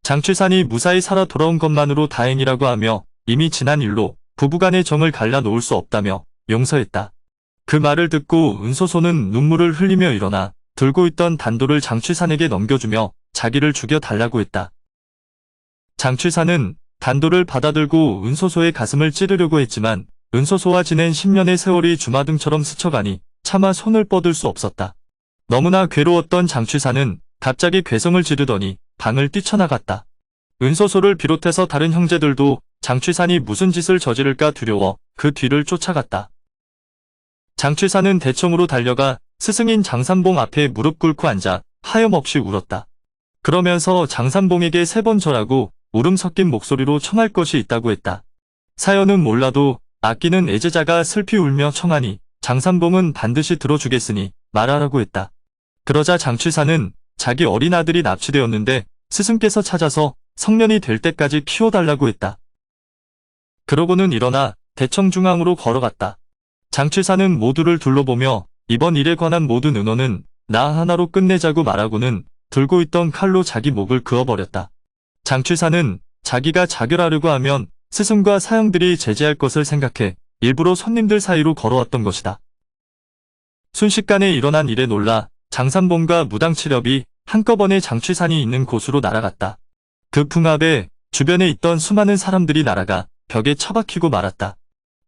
장취산이 무사히 살아 돌아온 것만으로 다행이라고 하며 이미 지난 일로 부부간의 정을 갈라놓을 수 없다며 용서했다. 그 말을 듣고 은소소는 눈물을 흘리며 일어나 들고 있던 단도를 장취산에게 넘겨주며 자기를 죽여달라고 했다. 장취사는 단도를 받아들고 은소소의 가슴을 찌르려고 했지만 은소소와 지낸 10년의 세월이 주마등처럼 스쳐가니 차마 손을 뻗을 수 없었다. 너무나 괴로웠던 장취사는 갑자기 괴성을 지르더니 방을 뛰쳐나갔다. 은소소를 비롯해서 다른 형제들도 장취산이 무슨 짓을 저지를까 두려워 그 뒤를 쫓아갔다. 장취사는 대청으로 달려가 스승인 장산봉 앞에 무릎 꿇고 앉아 하염없이 울었다. 그러면서 장산봉에게 3번 절하고 울음 섞인 목소리로 청할 것이 있다고 했다. 사연은 몰라도 아끼는 애제자가 슬피 울며 청하니 장산봉은 반드시 들어주겠으니 말하라고 했다. 그러자 장취사는 자기 어린 아들이 납치되었는데 스승께서 찾아서 성년이 될 때까지 키워달라고 했다. 그러고는 일어나 대청중앙으로 걸어갔다. 장취사는 모두를 둘러보며 이번 일에 관한 모든 의논은 나 하나로 끝내자고 말하고는 들고 있던 칼로 자기 목을 그어버렸다. 장취사는 자기가 자결하려고 하면 스승과 사형들이 제지할 것을 생각해 일부러 손님들 사이로 걸어왔던 것이다. 순식간에 일어난 일에 놀라 장산봉과 무당치렵이 한꺼번에 장취산이 있는 곳으로 날아갔다. 그 풍압에 주변에 있던 수많은 사람들이 날아가 벽에 처박히고 말았다.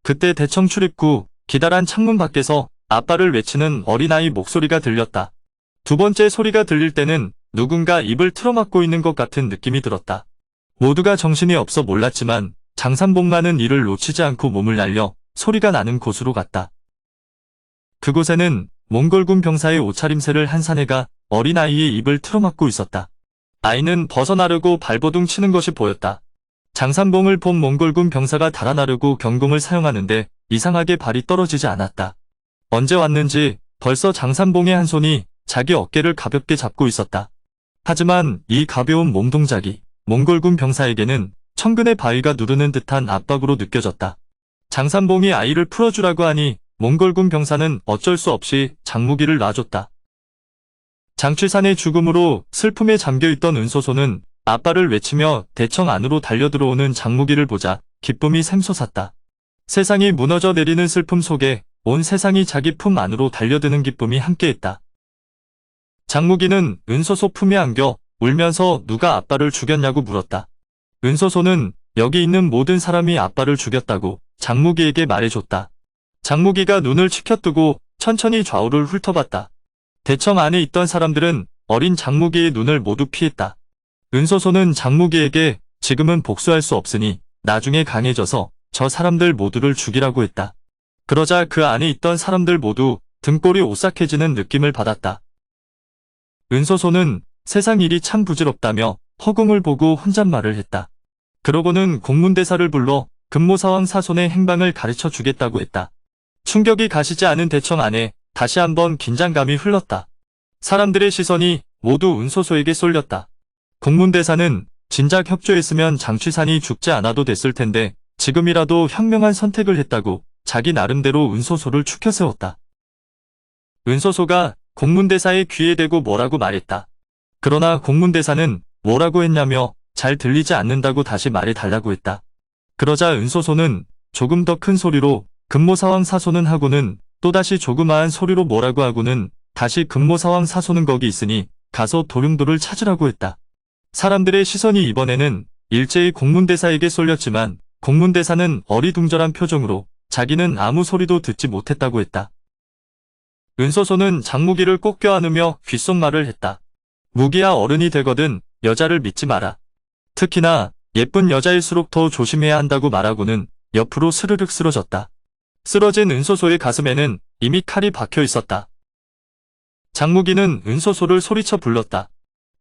그때 대청 출입구 기다란 창문 밖에서 아빠를 외치는 어린아이 목소리가 들렸다. 두 번째 소리가 들릴 때는 누군가 입을 틀어막고 있는 것 같은 느낌이 들었다. 모두가 정신이 없어 몰랐지만 장산봉만은 이를 놓치지 않고 몸을 날려 소리가 나는 곳으로 갔다. 그곳에는 몽골군 병사의 옷차림새를 한 사내가 어린아이의 입을 틀어막고 있었다. 아이는 벗어나려고 발버둥 치는 것이 보였다. 장산봉을 본 몽골군 병사가 달아나려고 경공을 사용하는데 이상하게 발이 떨어지지 않았다. 언제 왔는지 벌써 장산봉의 한 손이 자기 어깨를 가볍게 잡고 있었다. 하지만 이 가벼운 몸동작이 몽골군 병사에게는 천근의 바위가 누르는 듯한 압박으로 느껴졌다. 장산봉이 아이를 풀어주라고 하니 몽골군 병사는 어쩔 수 없이 장무기를 놔줬다. 장취산의 죽음으로 슬픔에 잠겨있던 은소소는 아빠를 외치며 대청 안으로 달려들어오는 장무기를 보자 기쁨이 샘솟았다. 세상이 무너져 내리는 슬픔 속에 온 세상이 자기 품 안으로 달려드는 기쁨이 함께했다. 장무기는 은소소 품에 안겨 울면서 누가 아빠를 죽였냐고 물었다. 은소소는 여기 있는 모든 사람이 아빠를 죽였다고 장무기에게 말해줬다. 장무기가 눈을 치켜뜨고 천천히 좌우를 훑어봤다. 대청 안에 있던 사람들은 어린 장무기의 눈을 모두 피했다. 은소소는 장무기에게 지금은 복수할 수 없으니 나중에 강해져서 저 사람들 모두를 죽이라고 했다. 그러자 그 안에 있던 사람들 모두 등골이 오싹해지는 느낌을 받았다. 은소소는 세상 일이 참 부질없다며 허공을 보고 혼잣말을 했다. 그러고는 공문대사를 불러 금모사왕 사손의 행방을 가르쳐 주겠다고 했다. 충격이 가시지 않은 대청 안에 다시 한번 긴장감이 흘렀다. 사람들의 시선이 모두 은소소에게 쏠렸다. 공문대사는 진작 협조했으면 장취산이 죽지 않아도 됐을 텐데 지금이라도 현명한 선택을 했다고 자기 나름대로 은소소를 추켜 세웠다. 은소소가 공문대사의 귀에 대고 뭐라고 말했다. 그러나 공문대사는 뭐라고 했냐며 잘 들리지 않는다고 다시 말해달라고 했다. 그러자 은소소는 조금 더 큰 소리로 금모사왕 사손은 하고는 또다시 조그마한 소리로 뭐라고 하고는 다시 금모사왕 사손은 거기 있으니 가서 도룡도를 찾으라고 했다. 사람들의 시선이 이번에는 일제히 공문대사에게 쏠렸지만 공문대사는 어리둥절한 표정으로 자기는 아무 소리도 듣지 못했다고 했다. 은소소는 장무기를 꼭 껴안으며 귓속말을 했다. 무기야 어른이 되거든 여자를 믿지 마라. 특히나 예쁜 여자일수록 더 조심해야 한다고 말하고는 옆으로 스르륵 쓰러졌다. 쓰러진 은소소의 가슴에는 이미 칼이 박혀 있었다. 장무기는 은소소를 소리쳐 불렀다.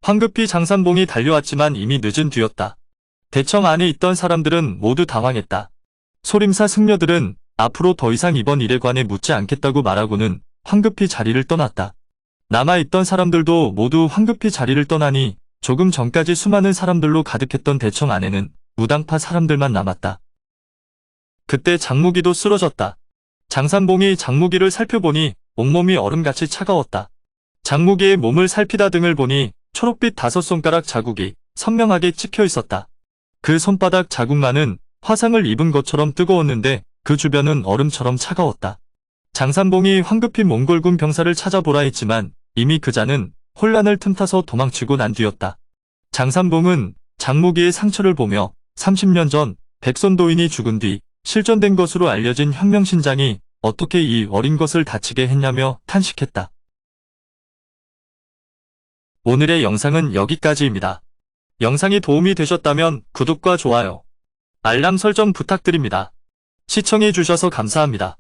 황급히 장산봉이 달려왔지만 이미 늦은 뒤였다. 대청 안에 있던 사람들은 모두 당황했다. 소림사 승려들은 앞으로 더 이상 이번 일에 관해 묻지 않겠다고 말하고는 황급히 자리를 떠났다. 남아있던 사람들도 모두 황급히 자리를 떠나니 조금 전까지 수많은 사람들로 가득했던 대청 안에는 무당파 사람들만 남았다. 그때 장무기도 쓰러졌다. 장산봉이 장무기를 살펴보니 온몸이 얼음같이 차가웠다. 장무기의 몸을 살피다 등을 보니 초록빛 5손가락 자국이 선명하게 찍혀 있었다. 그 손바닥 자국만은 화상을 입은 것처럼 뜨거웠는데 그 주변은 얼음처럼 차가웠다. 장산봉이 황급히 몽골군 병사를 찾아보라 했지만 이미 그자는 혼란을 틈타서 도망치고 난 뒤였다. 장산봉은 장무기의 상처를 보며 30년 전 백선도인이 죽은 뒤 실존된 것으로 알려진 혁명신장이 어떻게 이 어린 것을 다치게 했냐며 탄식했다. 오늘의 영상은 여기까지입니다. 영상이 도움이 되셨다면 구독과 좋아요, 알람 설정 부탁드립니다. 시청해주셔서 감사합니다.